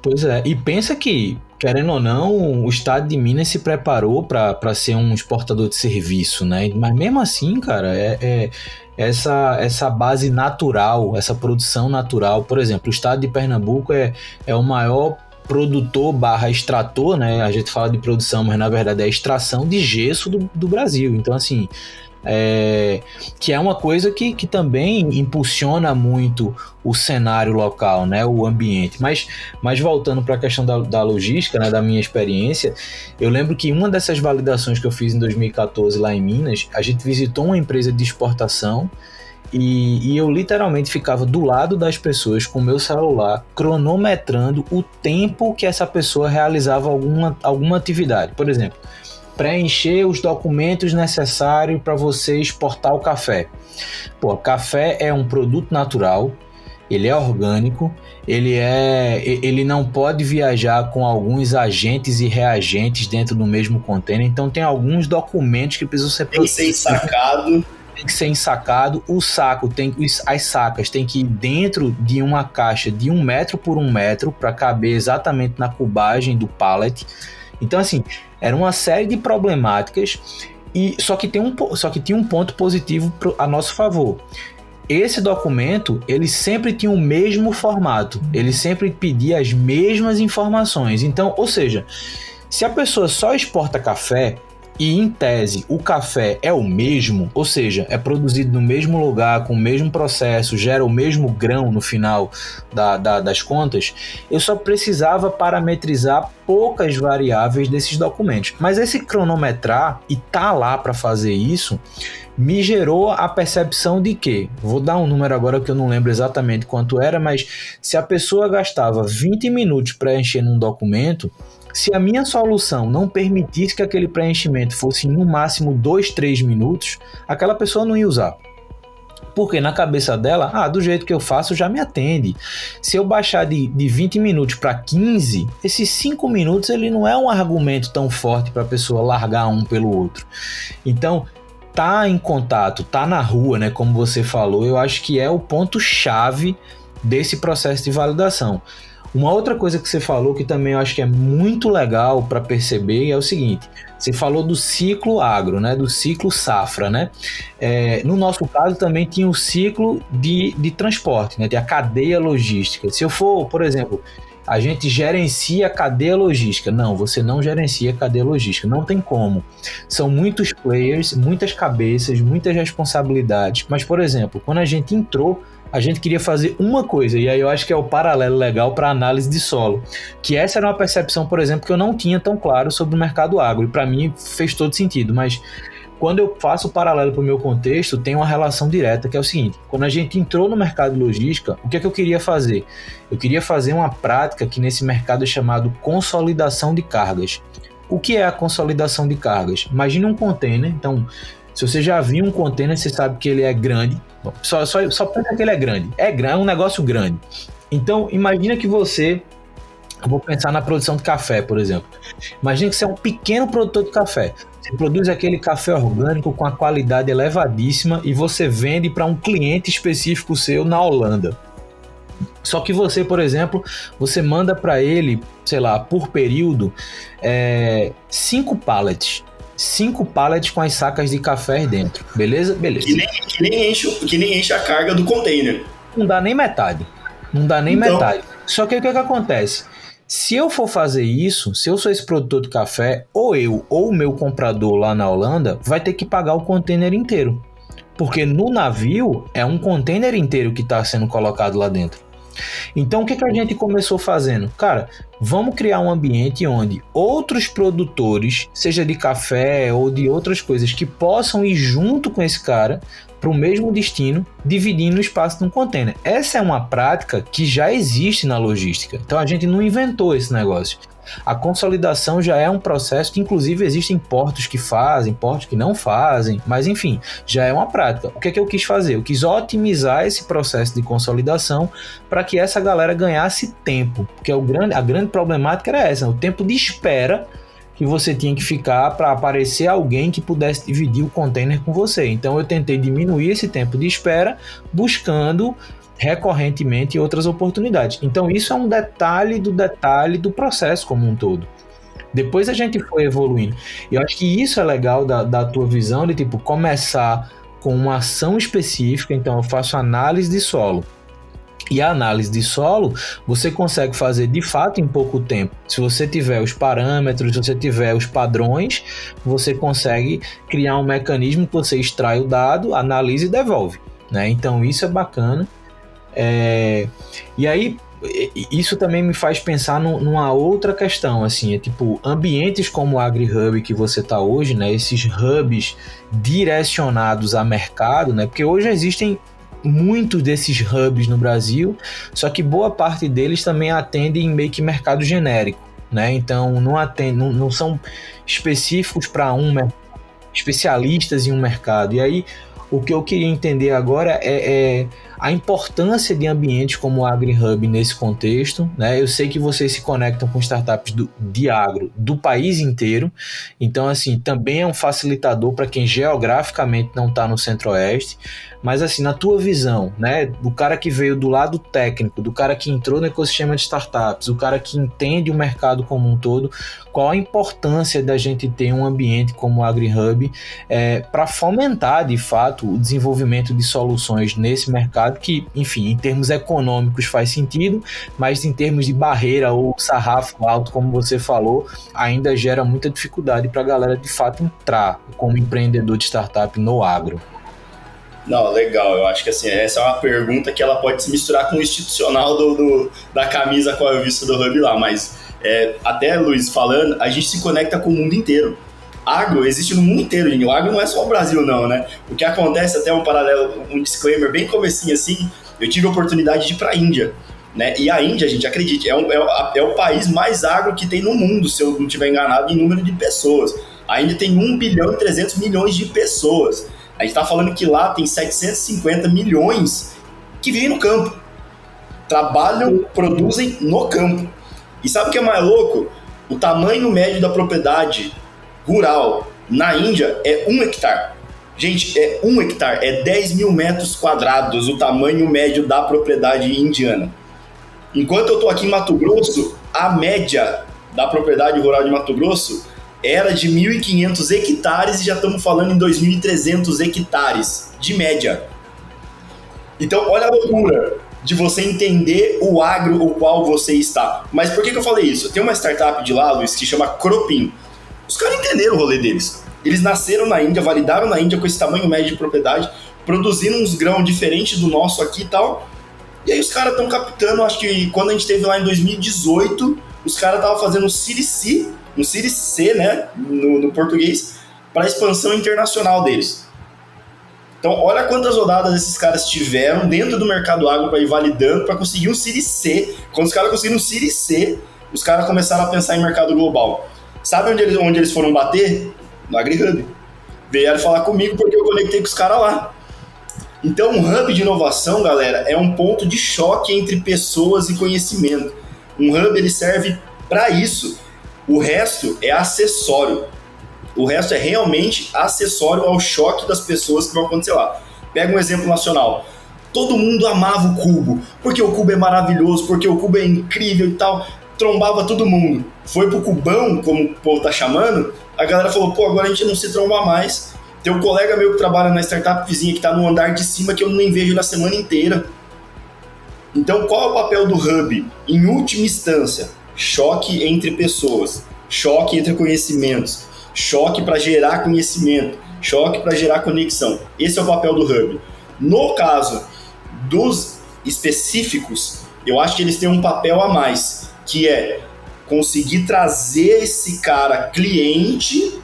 Pois é, e pensa que, querendo ou não, o estado de Minas se preparou para ser um exportador de serviço, né? Mas mesmo assim, cara, essa base natural, essa produção natural, por exemplo, o estado de Pernambuco é o maior produtor / extrator, né? A gente fala de produção, mas na verdade é a extração de gesso do Brasil. Então, assim, que é uma coisa que também impulsiona muito o cenário local, né? O ambiente. Mas voltando para a questão da logística, né? Da minha experiência, eu lembro que uma dessas validações que eu fiz em 2014 lá em Minas, a gente visitou uma empresa de exportação e eu literalmente ficava do lado das pessoas com o meu celular cronometrando o tempo que essa pessoa realizava alguma atividade. Por exemplo, preencher os documentos necessários para você exportar o café. Café é um produto natural, ele é orgânico, ele não pode viajar com alguns agentes e reagentes dentro do mesmo container, então tem alguns documentos que precisam ser Tem que ser ensacado. Tem que ser ensacado, as sacas tem que ir dentro de uma caixa de 1 metro por 1 metro para caber exatamente na cubagem do pallet. Então, assim, era uma série de problemáticas, só que tinha um ponto positivo a nosso favor. Esse documento, ele sempre tinha o mesmo formato, ele sempre pedia as mesmas informações. Então, ou seja, se a pessoa só exporta café, e em tese o café é o mesmo, ou seja, é produzido no mesmo lugar, com o mesmo processo, gera o mesmo grão no final das contas, eu só precisava parametrizar poucas variáveis desses documentos. Mas esse cronometrar e tá lá para fazer isso, me gerou a percepção de que, vou dar um número agora que eu não lembro exatamente quanto era, mas se a pessoa gastava 20 minutos para preencher num documento, se a minha solução não permitisse que aquele preenchimento fosse no máximo 2-3 minutos, aquela pessoa não ia usar. Porque na cabeça dela, do jeito que eu faço já me atende. Se eu baixar de 20 minutos para 15, esses 5 minutos ele não é um argumento tão forte para a pessoa largar um pelo outro. Então, tá em contato, tá na rua, né, como você falou, eu acho que é o ponto-chave desse processo de validação. Uma outra coisa que você falou que também eu acho que é muito legal para perceber é o seguinte: você falou do ciclo agro, né, do ciclo safra, né? No nosso caso também tinha o ciclo de transporte, né, tem a cadeia logística. Se eu for, por exemplo, a gente gerencia a cadeia logística. Não, você não gerencia a cadeia logística, não tem como. São muitos players, muitas cabeças, muitas responsabilidades. Mas, por exemplo, quando a gente entrou, a gente queria fazer uma coisa, e aí eu acho que é o paralelo legal para análise de solo, que essa era uma percepção, por exemplo, que eu não tinha tão claro sobre o mercado agro, e para mim fez todo sentido, mas quando eu faço o paralelo para o meu contexto, tem uma relação direta, que é o seguinte: quando a gente entrou no mercado de logística, o que é que eu queria fazer? Eu queria fazer uma prática que nesse mercado é chamado consolidação de cargas. O que é a consolidação de cargas? Imagina um container, então, se você já viu um container, você sabe que ele é grande. Só pensa que ele é grande. É um negócio grande. Então, imagina que você... Eu vou pensar na produção de café, por exemplo. Imagina que você é um pequeno produtor de café. Você produz aquele café orgânico com a qualidade elevadíssima e você vende para um cliente específico seu na Holanda. Só que você, por exemplo, você manda para ele, sei lá, por período, 5 pallets. 5 pallets com as sacas de café dentro, beleza? Beleza. Que nem enche a carga do container. Não dá nem metade. Metade. Só que o que acontece? Se eu for fazer isso, se eu sou esse produtor de café, ou eu ou o meu comprador lá na Holanda vai ter que pagar o container inteiro. Porque no navio é um container inteiro que está sendo colocado lá dentro. Então o que a gente começou fazendo? Cara, vamos criar um ambiente onde outros produtores, seja de café ou de outras coisas, que possam ir junto com esse cara para o mesmo destino, dividindo o espaço de um container. Essa é uma prática que já existe na logística. Então a gente não inventou esse negócio. A consolidação já é um processo que, inclusive, existem portos que fazem, portos que não fazem, mas enfim, já é uma prática. O que é que eu quis fazer? Eu quis otimizar esse processo de consolidação para que essa galera ganhasse tempo, porque a grande problemática era essa, o tempo de espera que você tinha que ficar para aparecer alguém que pudesse dividir o container com você. Então eu tentei diminuir esse tempo de espera, buscando recorrentemente outras oportunidades. Então isso é um detalhe do processo como um todo. Depois a gente foi evoluindo. E eu acho que isso é legal da tua visão de tipo começar com uma ação específica. Então eu faço análise de solo. E a análise de solo você consegue fazer de fato em pouco tempo. Se você tiver os parâmetros, se você tiver os padrões, você consegue criar um mecanismo que você extrai o dado, analisa e devolve, né? Então isso é bacana. E aí isso também me faz pensar numa outra questão, assim, é tipo ambientes como o AgriHub que você está hoje, né? Esses hubs direcionados a mercado, né? Porque hoje existem muitos desses hubs no Brasil, só que boa parte deles também atendem meio que mercado genérico, né? Então não são específicos para especialistas em um mercado. E aí o que eu queria entender agora é a importância de ambientes como o AgriHub nesse contexto, né? Eu sei que vocês se conectam com startups de agro do país inteiro, então assim, também é um facilitador para quem geograficamente não está no Centro-Oeste, mas assim, na tua visão, né, do cara que veio do lado técnico, do cara que entrou no ecossistema de startups, do cara que entende o mercado como um todo, qual a importância da gente ter um ambiente como o AgriHub para fomentar, de fato, o desenvolvimento de soluções nesse mercado que, enfim, em termos econômicos faz sentido, mas em termos de barreira ou sarrafo alto, como você falou, ainda gera muita dificuldade para a galera, de fato, entrar como empreendedor de startup no agro. Não, legal. Eu acho que assim, essa é uma pergunta que ela pode se misturar com o institucional da camisa com a revista do Hub lá, mas até, Luiz, falando, a gente se conecta com o mundo inteiro. Agro existe no mundo inteiro, gente. O agro não é só o Brasil, não, né? O que acontece, até um paralelo, um disclaimer bem comecinho assim, eu tive a oportunidade de ir para a Índia, né? E a Índia, gente, acredite, é o país mais agro que tem no mundo, se eu não estiver enganado, em número de pessoas. A Índia tem 1 bilhão e 300 milhões de pessoas. A gente está falando que lá tem 750 milhões que vivem no campo. Trabalham, produzem no campo. E sabe o que é mais louco? O tamanho médio da propriedade rural na Índia é 1 hectare. Gente, 1 hectare, 10 mil metros quadrados, o tamanho médio da propriedade indiana. Enquanto eu estou aqui em Mato Grosso, a média da propriedade rural de Mato Grosso era de 1.500 hectares e já estamos falando em 2.300 hectares de média. Então, olha a loucura de você entender o agro o qual você está. Mas por que eu falei isso? Tem uma startup de lá, Luiz, que chama Cropin. Os caras entenderam o rolê deles. Eles nasceram na Índia, validaram na Índia com esse tamanho médio de propriedade, produzindo uns grãos diferentes do nosso aqui e tal. E aí os caras estão captando, acho que quando a gente esteve lá em 2018, os caras estavam fazendo um Series C, né, no português, para a expansão internacional deles. Então, olha quantas rodadas esses caras tiveram dentro do mercado agro para ir validando, para conseguir um Series C. Quando os caras conseguiram um Series C, os caras começaram a pensar em mercado global. Sabe onde eles foram bater? No AgriHub. Vieram falar comigo porque eu conectei com os caras lá. Então, um hub de inovação, galera, é um ponto de choque entre pessoas e conhecimento. Um hub, ele serve para isso. O resto é acessório. O resto é realmente acessório ao choque das pessoas que vão acontecer lá. Pega um exemplo nacional. Todo mundo amava o cubo, porque o cubo é maravilhoso, porque o cubo é incrível e tal. Trombava todo mundo. Foi pro cubão, como o povo tá chamando, a galera falou, pô, agora a gente não se tromba mais. Tem um colega meu que trabalha na startup vizinha que tá no andar de cima que eu nem vejo na semana inteira. Então, qual é o papel do hub? Em última instância, choque entre pessoas, choque entre conhecimentos, choque para gerar conhecimento, choque para gerar conexão. Esse é o papel do hub. No caso dos específicos, eu acho que eles têm um papel a mais, que é conseguir trazer esse cara cliente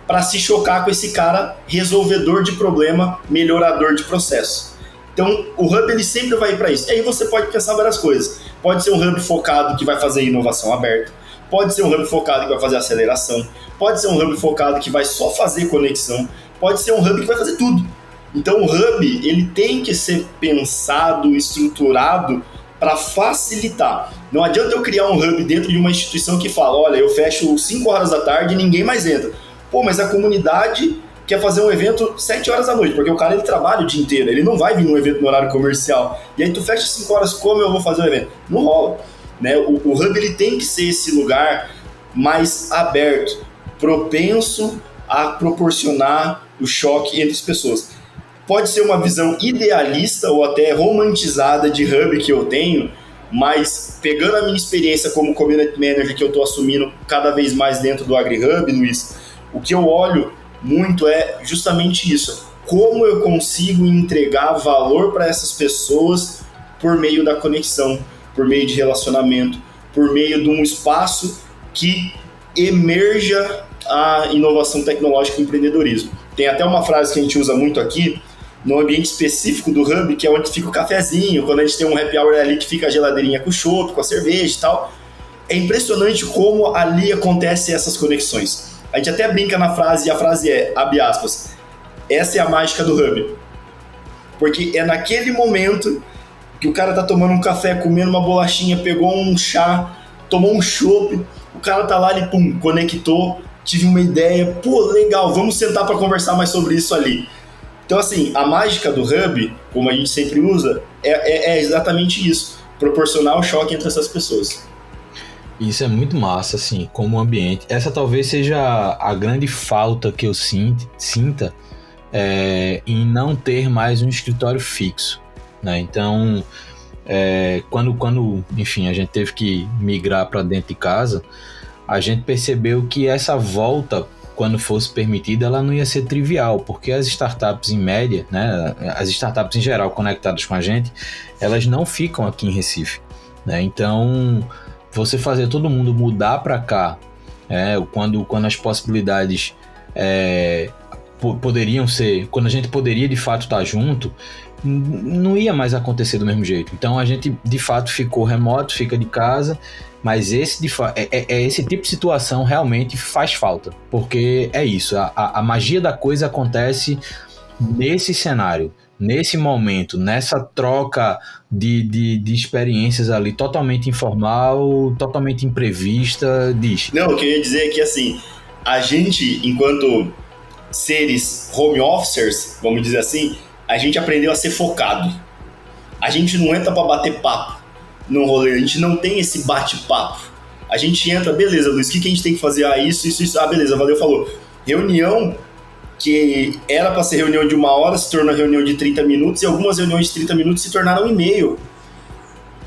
para se chocar com esse cara resolvedor de problema, melhorador de processo. Então, o hub ele sempre vai ir para isso. E aí você pode pensar várias coisas. Pode ser um hub focado que vai fazer inovação aberta, pode ser um hub focado que vai fazer aceleração, pode ser um hub focado que vai só fazer conexão, pode ser um hub que vai fazer tudo. Então, o hub ele tem que ser pensado, estruturado para facilitar. Não adianta eu criar um hub dentro de uma instituição que fala, olha, eu fecho 5 horas da tarde e ninguém mais entra. Pô, mas a comunidade quer fazer um evento 7 horas da noite, porque o cara ele trabalha o dia inteiro, ele não vai vir num evento no horário comercial. E aí tu fecha 5 horas, como eu vou fazer o evento? Não rola. Né? O hub ele tem que ser esse lugar mais aberto, propenso a proporcionar o choque entre as pessoas. Pode ser uma visão idealista ou até romantizada de hub que eu tenho, mas pegando a minha experiência como community manager que eu estou assumindo cada vez mais dentro do AgriHub, Luiz, o que eu olho muito é justamente isso. Como eu consigo entregar valor para essas pessoas por meio da conexão, por meio de relacionamento, por meio de um espaço que emerja a inovação tecnológica e empreendedorismo. Tem até uma frase que a gente usa muito aqui, no ambiente específico do hub, que é onde fica o cafezinho, quando a gente tem um happy hour ali que fica a geladeirinha com o chopp, com a cerveja e tal. É impressionante como ali acontecem essas conexões. A gente até brinca na frase, e a frase é, abre aspas, essa é a mágica do hub. Porque é naquele momento que o cara tá tomando um café, comendo uma bolachinha, pegou um chá, tomou um chopp, o cara tá lá, ele pum, conectou, tive uma ideia, pô, legal, vamos sentar para conversar mais sobre isso ali. Então, assim, a mágica do hub, como a gente sempre usa, é exatamente isso, proporcionar o choque entre essas pessoas. Isso é muito massa, assim, como ambiente. Essa talvez seja a grande falta que eu sinta em não ter mais um escritório fixo, né? Então, quando, enfim, a gente teve que migrar para dentro de casa, a gente percebeu que essa volta, quando fosse permitida, ela não ia ser trivial, porque as startups em média, né, as startups em geral conectadas com a gente, elas não ficam aqui em Recife, né? Então, você fazer todo mundo mudar para cá, quando as possibilidades poderiam ser, quando a gente poderia de fato estar junto, não ia mais acontecer do mesmo jeito. Então a gente de fato ficou remoto, fica de casa, mas esse tipo de situação realmente faz falta, porque é isso, a magia da coisa acontece nesse cenário, nesse momento, nessa troca de experiências ali, totalmente informal, totalmente imprevista. Não, o que eu ia dizer é que assim, a gente, enquanto seres home officers, vamos dizer assim, a gente aprendeu a ser focado. A gente não entra para bater papo no rolê, a gente não tem esse bate-papo. A gente entra, beleza, Luiz, o que a gente tem que fazer? Ah, isso. Ah, beleza, valeu, falou. Reunião que era para ser reunião de 1 hora se tornou reunião de 30 minutos e algumas reuniões de 30 minutos se tornaram 1,5.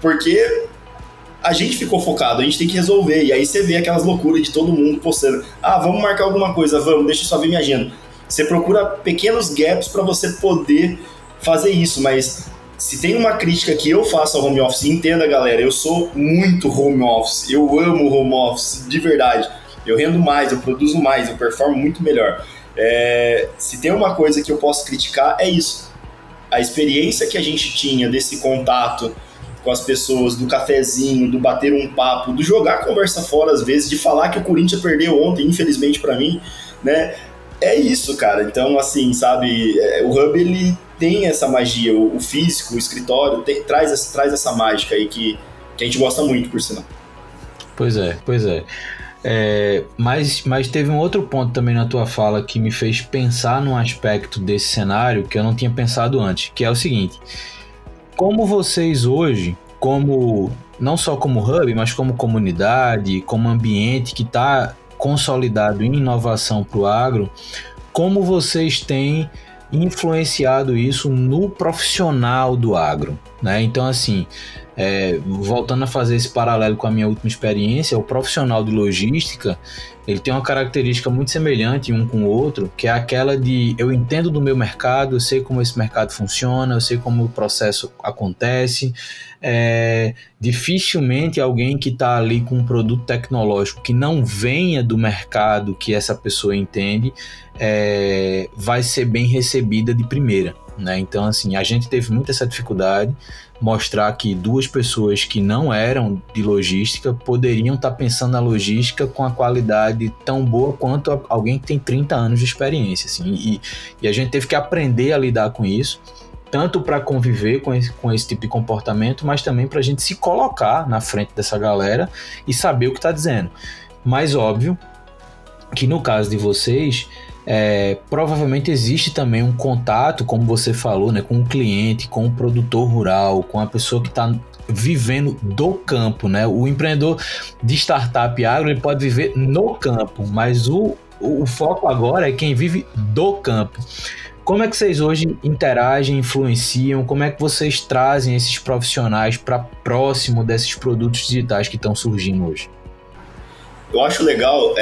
Porque a gente ficou focado, a gente tem que resolver. E aí você vê aquelas loucuras de todo mundo postando. Ah, vamos marcar alguma coisa, vamos, deixa eu só ver minha agenda. Você procura pequenos gaps para você poder fazer isso, mas se tem uma crítica que eu faço ao home office, entenda, galera, eu sou muito home office, eu amo home office, de verdade. Eu rendo mais, eu produzo mais, eu performo muito melhor. Se tem uma coisa que eu posso criticar, é isso. A experiência que a gente tinha desse contato com as pessoas, do cafezinho, do bater um papo, do jogar a conversa fora às vezes, de falar que o Corinthians perdeu ontem, infelizmente pra mim, né? É isso, cara. Então, assim, sabe, o Hub, ele tem essa magia, o físico, o escritório, traz essa mágica aí que a gente gosta muito, por sinal. Pois é. Mas teve um outro ponto também na tua fala que me fez pensar num aspecto desse cenário que eu não tinha pensado antes, que é o seguinte: como vocês hoje, não só como hub, mas como comunidade, como ambiente que está consolidado em inovação para o agro, como vocês têm influenciado isso no profissional do agro, né? Então, assim, voltando a fazer esse paralelo com a minha última experiência, o profissional de logística, ele tem uma característica muito semelhante um com o outro, que é aquela de eu entendo do meu mercado, eu sei como esse mercado funciona, eu sei como o processo acontece. Dificilmente alguém que está ali com um produto tecnológico que não venha do mercado que essa pessoa entende vai ser bem recebida de primeira, né? Então, assim, a gente teve muito essa dificuldade, mostrar que duas pessoas que não eram de logística poderiam estar pensando na logística com a qualidade tão boa quanto alguém que tem 30 anos de experiência, assim, e a gente teve que aprender a lidar com isso, tanto para conviver com esse tipo de comportamento, mas também para a gente se colocar na frente dessa galera e saber o que está dizendo. Mas óbvio que no caso de vocês, provavelmente existe também um contato, como você falou, né, com o cliente, com o produtor rural, com a pessoa que está vivendo do campo, né? O empreendedor de startup agro, ele pode viver no campo, mas o foco agora é quem vive do campo. Como é que vocês hoje interagem, influenciam? Como é que vocês trazem esses profissionais para próximo desses produtos digitais que estão surgindo hoje? Eu acho legal,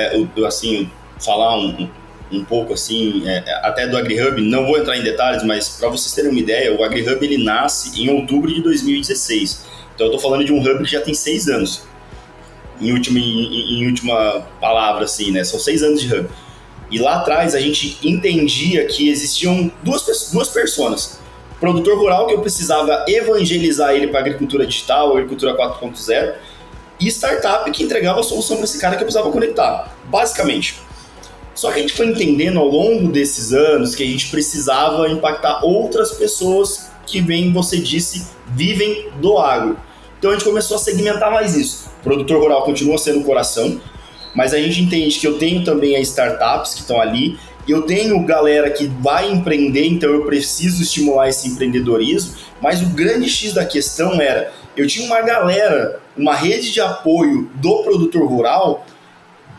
assim, falar um pouco assim, até do AgriHub. Não vou entrar em detalhes, mas para vocês terem uma ideia, o AgriHub ele nasce em outubro de 2016. Então eu estou falando de um hub que já tem 6 anos. Em última palavra, assim, né? São 6 anos de hub. E lá atrás a gente entendia que existiam duas personas. Produtor rural, que eu precisava evangelizar ele para agricultura digital, agricultura 4.0, e startup que entregava a solução para esse cara que eu precisava conectar, basicamente. Só que a gente foi entendendo ao longo desses anos que a gente precisava impactar outras pessoas que, bem você disse, vivem do agro. Então a gente começou a segmentar mais isso. O produtor rural continua sendo o coração, mas a gente entende que eu tenho também as startups que estão ali, eu tenho galera que vai empreender, então eu preciso estimular esse empreendedorismo, mas o grande X da questão era, eu tinha uma galera, uma rede de apoio do produtor rural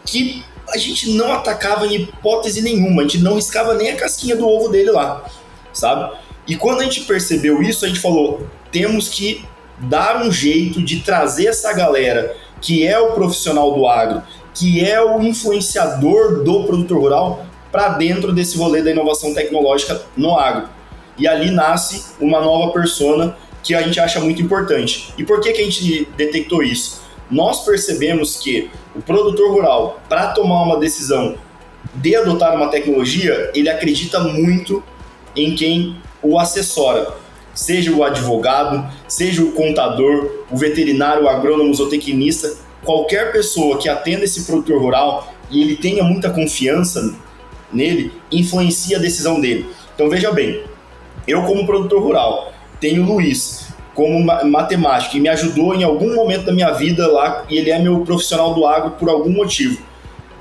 que a gente não atacava em hipótese nenhuma, a gente não riscava nem a casquinha do ovo dele lá, sabe? E quando a gente percebeu isso, a gente falou, temos que dar um jeito de trazer essa galera que é o profissional do agro, que é o influenciador do produtor rural para dentro desse rolê da inovação tecnológica no agro. E ali nasce uma nova persona que a gente acha muito importante. E por que a gente detectou isso? Nós percebemos que o produtor rural, para tomar uma decisão de adotar uma tecnologia, ele acredita muito em quem o assessora. Seja o advogado, seja o contador, o veterinário, o agrônomo, o zootecnista, qualquer pessoa que atenda esse produtor rural e ele tenha muita confiança nele, influencia a decisão dele. Então veja bem, eu como produtor rural, tenho o Luiz como matemático que me ajudou em algum momento da minha vida lá e ele é meu profissional do agro por algum motivo.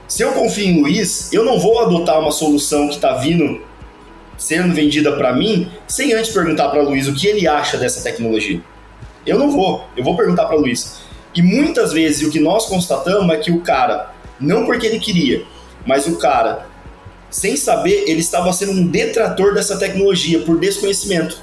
Se eu confio em Luiz, eu não vou adotar uma solução que está sendo vendida para mim, sem antes perguntar para Luiz o que ele acha dessa tecnologia. Eu não vou, eu vou perguntar para Luiz. E muitas vezes o que nós constatamos é que o cara, não porque ele queria, mas o cara, sem saber, ele estava sendo um detrator dessa tecnologia por desconhecimento.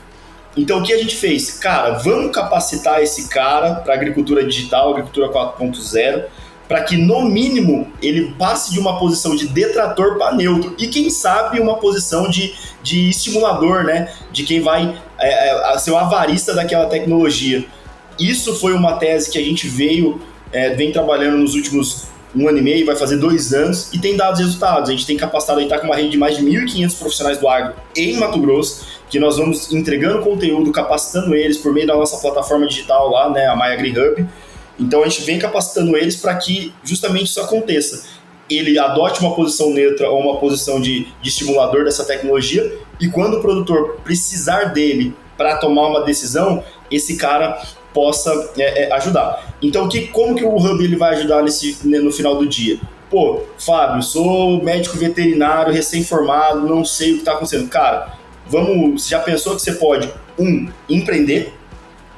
Então o que a gente fez? Cara, vamos capacitar esse cara para agricultura digital, agricultura 4.0, para que no mínimo ele passe de uma posição de detrator para neutro e quem sabe uma posição de estimulador, né? De quem vai ser o avarista daquela tecnologia. Isso foi uma tese que a gente vem trabalhando nos últimos 1 ano e meio, vai fazer 2 anos e tem dado resultados. A gente tem capacitado, a gente está com uma rede de mais de 1.500 profissionais do agro em Mato Grosso, que nós vamos entregando conteúdo, capacitando eles por meio da nossa plataforma digital lá, né, a MyAgriHub. Então a gente vem capacitando eles para que justamente isso aconteça. Ele adote uma posição neutra ou uma posição de estimulador dessa tecnologia e quando o produtor precisar dele para tomar uma decisão, esse cara possa ajudar. Então como que o Hub ele vai ajudar no final do dia? Pô, Fábio, sou médico veterinário, recém-formado, não sei o que está acontecendo. Cara, você já pensou que você pode, empreender?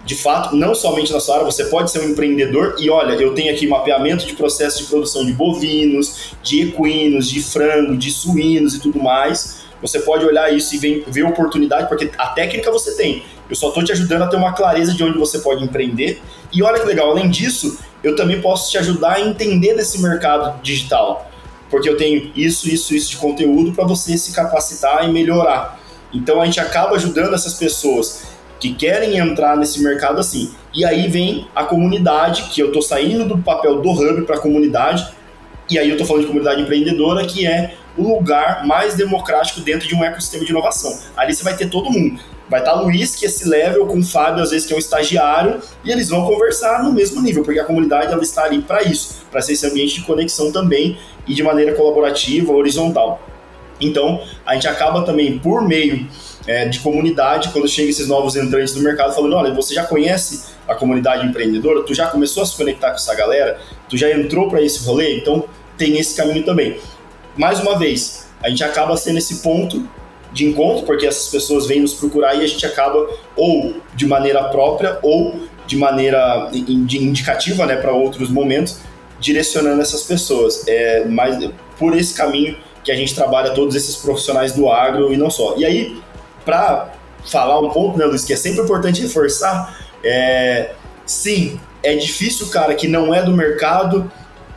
De fato, não somente na sua área, você pode ser um empreendedor e olha, eu tenho aqui mapeamento de processo de produção de bovinos, de equinos, de frango, de suínos e tudo mais. Você pode olhar isso e ver oportunidade, porque a técnica você tem. Eu só estou te ajudando a ter uma clareza de onde você pode empreender. E olha que legal, além disso, eu também posso te ajudar a entender desse mercado digital. Porque eu tenho isso de conteúdo para você se capacitar e melhorar. Então a gente acaba ajudando essas pessoas que querem entrar nesse mercado assim. E aí vem a comunidade, que eu estou saindo do papel do Hub para a comunidade, e aí eu estou falando de comunidade empreendedora, que é o lugar mais democrático dentro de um ecossistema de inovação. Ali você vai ter todo mundo. Vai estar Luiz, que é esse level, com o Fábio, às vezes, que é um estagiário, e eles vão conversar no mesmo nível, porque a comunidade ela está ali para isso, para ser esse ambiente de conexão também, e de maneira colaborativa, horizontal. Então, a gente acaba também, por meio de comunidade, quando chegam esses novos entrantes no mercado, falando, olha, você já conhece a comunidade empreendedora? Tu já começou a se conectar com essa galera? Tu já entrou para esse rolê? Então, tem esse caminho também. Mais uma vez, a gente acaba sendo esse ponto de encontro, porque essas pessoas vêm nos procurar e a gente acaba, ou de maneira própria, ou de maneira indicativa, né, para outros momentos, direcionando essas pessoas. Mas por esse caminho que a gente trabalha todos esses profissionais do agro e não só. E aí, para falar um ponto, né, Luiz, que é sempre importante reforçar, sim, é difícil o cara que não é do mercado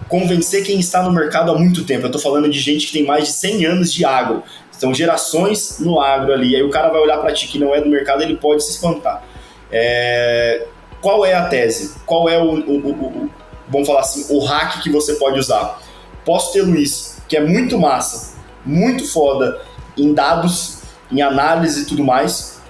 convencer quem está no mercado há muito tempo. Eu estou falando de gente que tem mais de 100 anos de agro. São gerações no agro ali. Aí o cara vai olhar para ti que não é do mercado, ele pode se espantar. Qual é a tese? Qual é vamos falar assim, o hack que você pode usar? Posso ter Luiz, que é muito massa, muito foda em dados, em análise e tudo mais.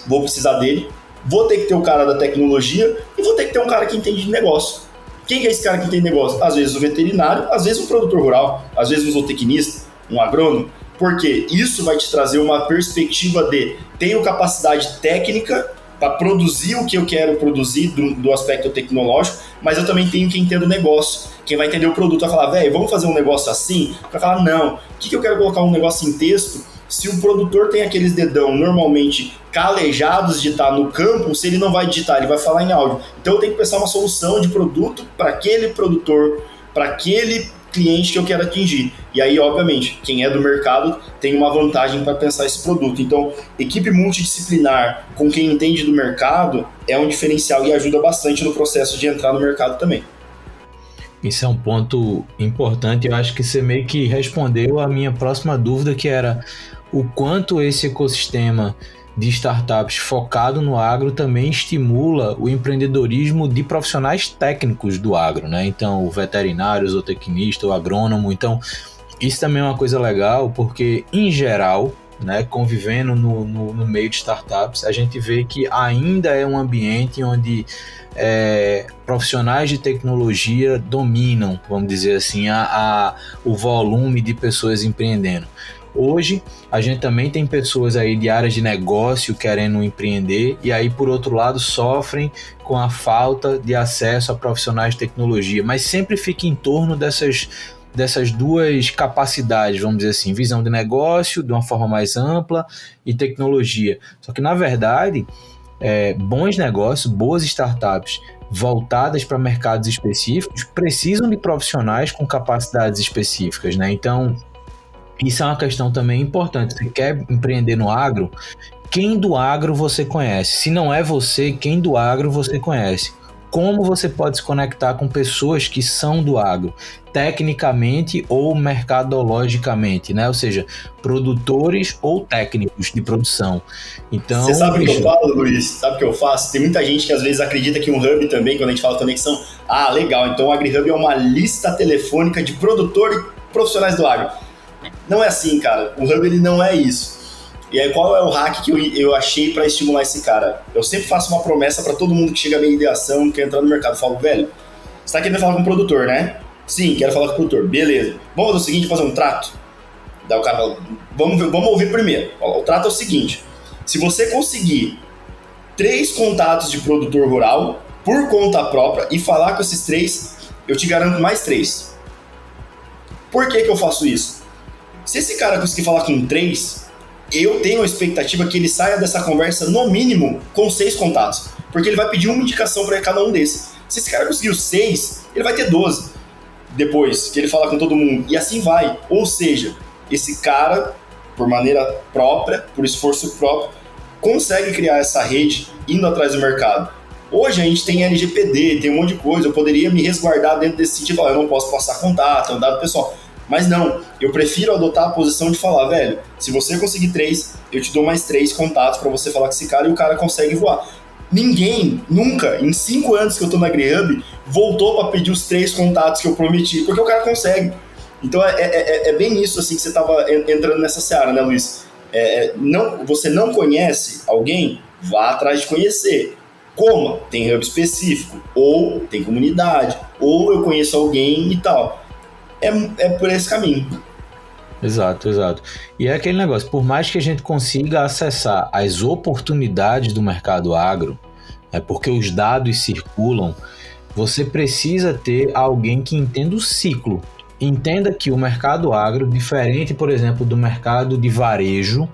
Vou precisar dele. Vou ter que ter o cara da tecnologia e vou ter que ter um cara que entende de negócio. Quem é esse cara que entende de negócio? Às vezes o veterinário, às vezes um produtor rural, às vezes um zootecnista, um agrônomo. Porque isso vai te trazer uma perspectiva de tenho capacidade técnica para produzir o que eu quero produzir do aspecto tecnológico, mas eu também tenho que entender o negócio. Quem vai entender o produto vai falar, velho, vamos fazer um negócio assim? Vai falar, não, o que eu quero colocar um negócio em texto? Se o produtor tem aqueles dedão normalmente calejados de estar no campo, se ele não vai digitar, ele vai falar em áudio. Então eu tenho que pensar uma solução de produto para aquele produtor, para aquele cliente que eu quero atingir. E aí, obviamente, quem é do mercado tem uma vantagem para pensar esse produto. Então, equipe multidisciplinar com quem entende do mercado é um diferencial e ajuda bastante no processo de entrar no mercado também. Isso é um ponto importante. Eu acho que você meio que respondeu a minha próxima dúvida, que era o quanto esse ecossistema de startups focado no agro também estimula o empreendedorismo de profissionais técnicos do agro, né? Então, o veterinário, o zootecnista, o agrônomo. Então, isso também é uma coisa legal, porque, em geral, né, convivendo no meio de startups, a gente vê que ainda é um ambiente onde profissionais de tecnologia dominam, vamos dizer assim, o volume de pessoas empreendendo. Hoje, a gente também tem pessoas aí de áreas de negócio querendo empreender e aí, por outro lado, sofrem com a falta de acesso a profissionais de tecnologia, mas sempre fica em torno dessas duas capacidades, vamos dizer assim, visão de negócio de uma forma mais ampla e tecnologia. Só que, na verdade, bons negócios, boas startups voltadas para mercados específicos precisam de profissionais com capacidades específicas, né? Então, isso é uma questão também importante. Você quer empreender no agro? Quem do agro você conhece? Se não é você, quem do agro você conhece? Como você pode se conectar com pessoas que são do agro, tecnicamente ou mercadologicamente, né? Ou seja, produtores ou técnicos de produção. Então, você sabe o que eu falo, Luiz? Sabe o que eu faço? Tem muita gente que às vezes acredita que um hub também, quando a gente fala conexão, legal, então o AgriHub é uma lista telefônica de produtores e profissionais do agro. Não é assim, cara. O hub ele não é isso. E aí, qual é o hack que eu achei para estimular esse cara? Eu sempre faço uma promessa para todo mundo que chega à minha ideação, que quer entrar no mercado. Eu falo, velho, você tá querendo falar com o produtor, né? Sim, quero falar com o produtor. Beleza. Vamos fazer o seguinte, fazer um trato? Daí o cara fala, vamos ouvir primeiro. O trato é o seguinte, se você conseguir 3 contatos de produtor rural por conta própria e falar com esses 3, eu te garanto mais 3. Por que eu faço isso? Se esse cara conseguir falar com 3... eu tenho a expectativa que ele saia dessa conversa, no mínimo, com 6 contatos. Porque ele vai pedir uma indicação para cada um desses. Se esse cara conseguiu 6, ele vai ter 12. Depois que ele falar com todo mundo. E assim vai. Ou seja, esse cara, por maneira própria, por esforço próprio, consegue criar essa rede indo atrás do mercado. Hoje a gente tem LGPD, tem um monte de coisa. Eu poderia me resguardar dentro desse sentido. Eu não posso passar contato, é um dado pessoal. Mas não, eu prefiro adotar a posição de falar, velho, se você conseguir 3, eu te dou mais 3 contatos pra você falar com esse cara e o cara consegue voar. Ninguém, nunca, em 5 anos que eu tô na AgriHub, voltou pra pedir os 3 contatos que eu prometi, porque o cara consegue. Então é bem isso assim que você tava entrando nessa seara, né, Luiz? Você não conhece alguém? Vá atrás de conhecer. Como? Tem hub específico, ou tem comunidade, ou eu conheço alguém e tal. É por esse caminho. Exato. E é aquele negócio, por mais que a gente consiga acessar as oportunidades do mercado agro, porque os dados circulam, você precisa ter alguém que entenda o ciclo. Entenda que o mercado agro, diferente, por exemplo, do mercado de varejo,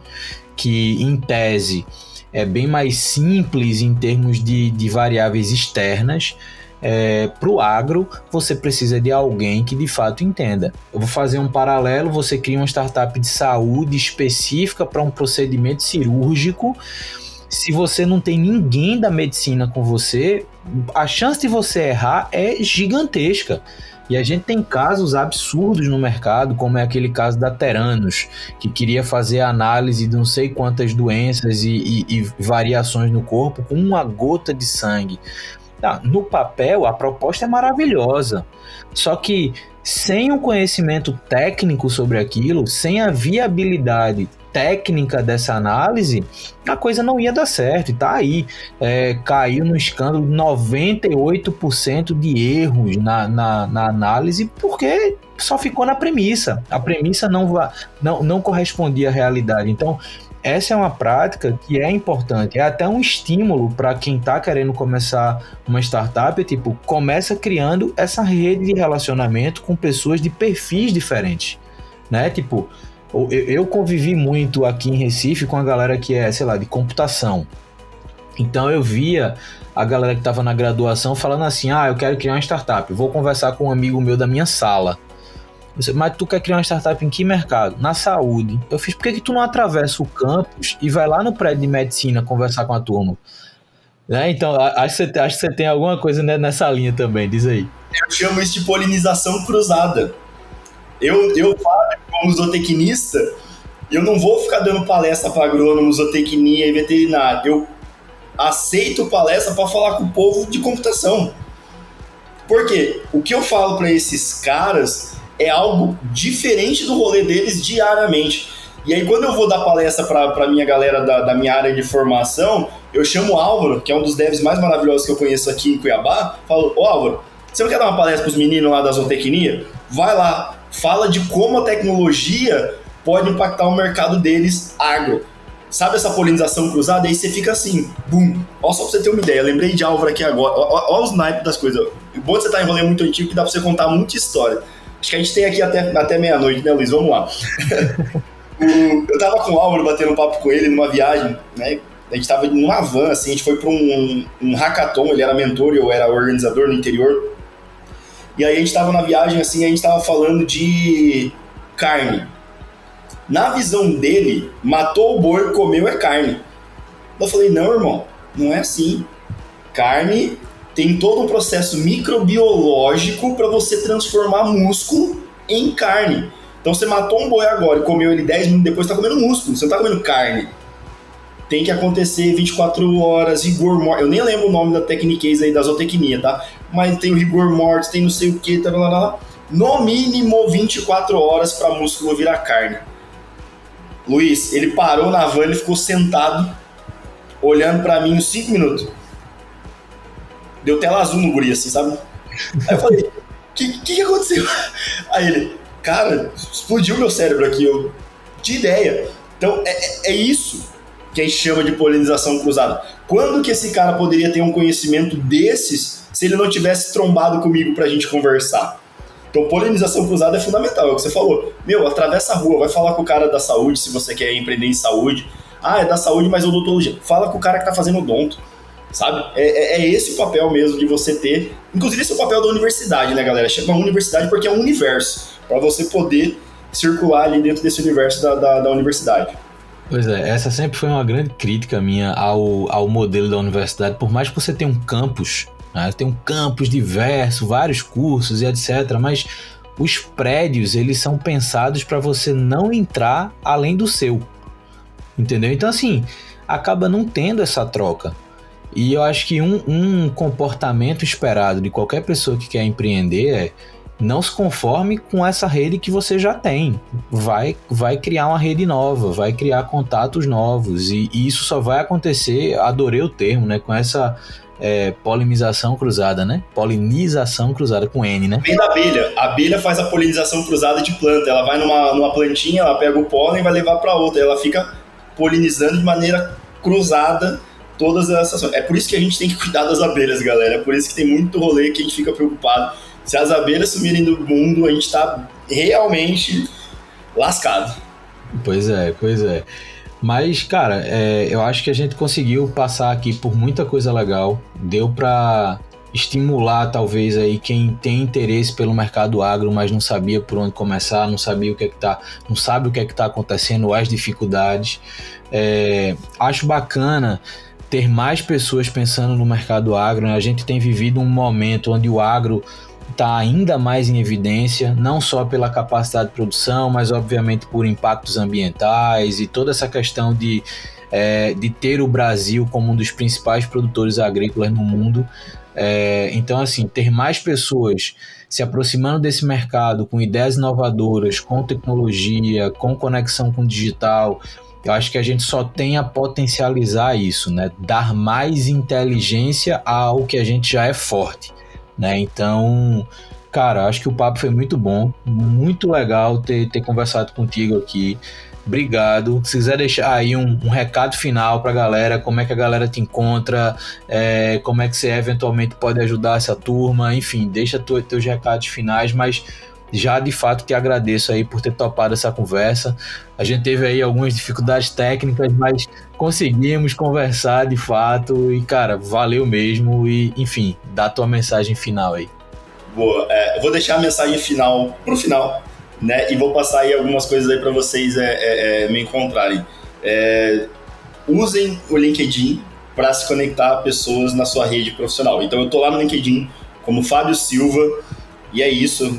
que em tese é bem mais simples em termos de variáveis externas, para o agro, você precisa de alguém que de fato entenda. Eu vou fazer um paralelo, você cria uma startup de saúde específica para um procedimento cirúrgico. Se você não tem ninguém da medicina com você, a chance de você errar é gigantesca. E a gente tem casos absurdos no mercado, como é aquele caso da Theranos, que queria fazer análise de não sei quantas doenças e variações no corpo com uma gota de sangue. No papel, a proposta é maravilhosa, só que sem o conhecimento técnico sobre aquilo, sem a viabilidade técnica dessa análise, a coisa não ia dar certo. E tá aí, caiu no escândalo 98% de erros na análise, porque só ficou na premissa. A premissa não correspondia à realidade. Então, essa é uma prática que é importante, é até um estímulo para quem está querendo começar uma startup, começa criando essa rede de relacionamento com pessoas de perfis diferentes, né? Eu convivi muito aqui em Recife com a galera que é, de computação. Então eu via a galera que estava na graduação falando assim, eu quero criar uma startup, vou conversar com um amigo meu da minha sala. Mas tu quer criar uma startup em que mercado? Na saúde. Eu fiz, por que tu não atravessa o campus e vai lá no prédio de medicina conversar com a turma? Né? Então, acho que você tem alguma coisa nessa linha também, diz aí. Eu chamo isso de polinização cruzada. Eu como zootecnista, eu não vou ficar dando palestra para agrônomo, zootecnia e veterinário. Eu aceito palestra para falar com o povo de computação. Por quê? O que eu falo para esses caras é algo diferente do rolê deles diariamente. E aí, quando eu vou dar palestra para minha galera da minha área de formação, eu chamo o Álvaro, que é um dos devs mais maravilhosos que eu conheço aqui em Cuiabá, falo, Álvaro, você não quer dar uma palestra para os meninos lá da zootecnia? Vai lá, fala de como a tecnologia pode impactar o mercado deles agro. Sabe essa polinização cruzada? Aí você fica assim, bum. Ó, só pra você ter uma ideia, lembrei de Álvaro aqui agora, ó os naipes das coisas. O bom de você estar em rolê muito antigo que dá pra você contar muita história. Acho que a gente tem aqui até meia-noite, né, Luiz? Vamos lá. Eu tava com o Álvaro batendo um papo com ele numa viagem, né? A gente tava numa van, assim, a gente foi pra um hackathon, ele era mentor e eu era organizador no interior. E aí a gente tava na viagem, assim, a gente tava falando de carne. Na visão dele, matou o boi, comeu é carne. Eu falei, não, irmão, não é assim. Carne tem todo um processo microbiológico para você transformar músculo em carne. Então você matou um boi agora e comeu ele 10 minutos depois, você tá comendo músculo, você não tá comendo carne. Tem que acontecer 24 horas, rigor mortis. Eu nem lembro o nome da tecniquez aí, da zootecnia, tá? Mas tem o rigor mortis, tem não sei o que, tá, blá, blá, blá. No mínimo 24 horas para músculo virar carne. Luiz, ele parou na van, ele ficou sentado, olhando para mim uns 5 minutos. Deu tela azul no guri, assim, sabe? Aí eu falei, o que aconteceu? Aí ele, cara, explodiu meu cérebro aqui, eu tinha ideia. Então, é isso que a gente chama de polinização cruzada. Quando que esse cara poderia ter um conhecimento desses se ele não tivesse trombado comigo pra gente conversar? Então, polinização cruzada é fundamental, é o que você falou. Meu, atravessa a rua, vai falar com o cara da saúde, se você quer empreender em saúde. Ah, é da saúde, mas odontologia. Fala com o cara que tá fazendo odonto, sabe? É esse o papel mesmo de você ter... Inclusive, esse é o papel da universidade, né, galera? Chama universidade porque é um universo, para você poder circular ali dentro desse universo da universidade. Pois é, essa sempre foi uma grande crítica minha ao modelo da universidade. Por mais que você tenha um campus, né, tem um campus diverso, vários cursos e etc., mas os prédios, eles são pensados para você não entrar além do seu, entendeu? Então, assim, acaba não tendo essa troca. E eu acho que um comportamento esperado de qualquer pessoa que quer empreender é: não se conforme com essa rede que você já tem. Vai criar uma rede nova, vai criar contatos novos. E isso só vai acontecer, adorei o termo, né? Com essa polinização cruzada, né? Polinização cruzada com N, né? Vem da abelha. A abelha faz a polinização cruzada de planta. Ela vai numa plantinha, ela pega o pólen e vai levar para outra. Ela fica polinizando de maneira cruzada todas essas... É por isso que a gente tem que cuidar das abelhas, galera. É por isso que tem muito rolê que a gente fica preocupado. Se as abelhas sumirem do mundo, a gente tá realmente lascado. Pois é. Mas, cara, eu acho que a gente conseguiu passar aqui por muita coisa legal. Deu pra estimular, talvez, aí quem tem interesse pelo mercado agro, mas não sabia por onde começar, não sabe o que é que tá acontecendo, as dificuldades. Acho bacana ter mais pessoas pensando no mercado agro, né? A gente tem vivido um momento onde o agro está ainda mais em evidência, não só pela capacidade de produção, mas obviamente por impactos ambientais e toda essa questão de ter o Brasil como um dos principais produtores agrícolas no mundo. Então, assim, ter mais pessoas se aproximando desse mercado com ideias inovadoras, com tecnologia, com conexão com o digital, eu acho que a gente só tem a potencializar isso, né? Dar mais inteligência ao que a gente já é forte, né? Então, cara, acho que o papo foi muito bom, muito legal ter conversado contigo aqui. Obrigado. Se quiser deixar aí um recado final pra galera, como é que a galera te encontra, como é que você eventualmente pode ajudar essa turma, enfim, deixa teus recados finais, mas já de fato te agradeço aí por ter topado essa conversa. A gente teve aí algumas dificuldades técnicas, mas conseguimos conversar de fato e, cara, valeu mesmo e, enfim, dá a tua mensagem final aí. Boa, eu vou deixar a mensagem final pro final, né, e vou passar aí algumas coisas aí para vocês me encontrarem. Usem o LinkedIn para se conectar a pessoas na sua rede profissional. Então eu tô lá no LinkedIn como Fábio Silva. E é isso,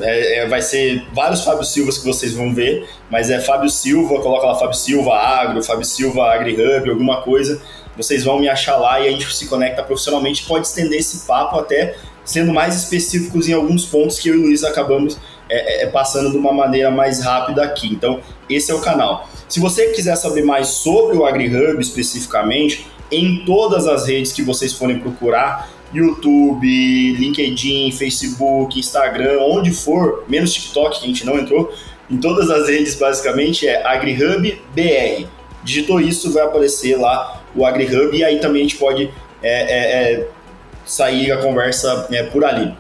vai ser vários Fábio Silvas que vocês vão ver, mas é Fábio Silva, coloca lá Fábio Silva Agro, Fábio Silva AgriHub, alguma coisa, vocês vão me achar lá e a gente se conecta profissionalmente, pode estender esse papo até sendo mais específicos em alguns pontos que eu e o Luiz acabamos passando de uma maneira mais rápida aqui. Então, esse é o canal. Se você quiser saber mais sobre o AgriHub especificamente, em todas as redes que vocês forem procurar, YouTube, LinkedIn, Facebook, Instagram, onde for, menos TikTok, que a gente não entrou, em todas as redes basicamente é AgriHub BR. Digitou isso, vai aparecer lá o AgriHub e aí também a gente pode sair a conversa por ali.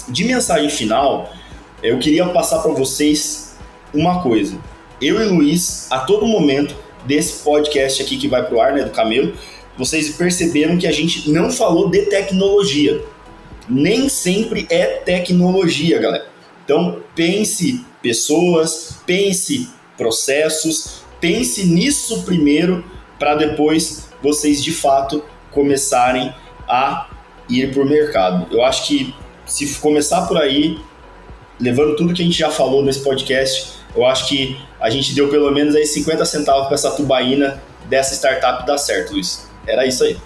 De mensagem final, eu queria passar para vocês uma coisa. Eu e Luiz, a todo momento desse podcast aqui que vai pro ar, né, do Camelo, vocês perceberam que a gente não falou de tecnologia. Nem sempre é tecnologia, galera. Então, pense pessoas, pense processos, pense nisso primeiro para depois vocês de fato começarem a ir para o mercado. Eu acho que se começar por aí, levando tudo que a gente já falou nesse podcast, eu acho que a gente deu pelo menos aí 50 centavos para essa tubaína dessa startup dar certo, Luiz. Era isso aí.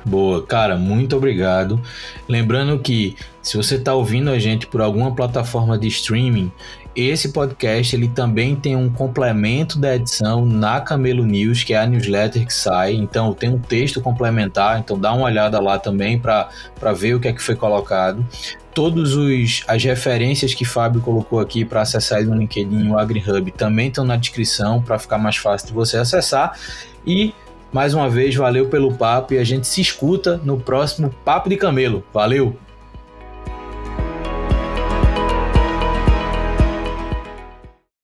Boa. Cara, muito obrigado. Lembrando que se você está ouvindo a gente por alguma plataforma de streaming, esse podcast ele também tem um complemento da edição na Camelo News, que é a newsletter que sai. Então tem um texto complementar, então dá uma olhada lá também para ver o que é que foi colocado. Todas as referências que Fábio colocou aqui para acessar no LinkedIn, o AgriHub, também estão na descrição para ficar mais fácil de você acessar. E mais uma vez, valeu pelo papo e a gente se escuta no próximo Papo de Camelo. Valeu!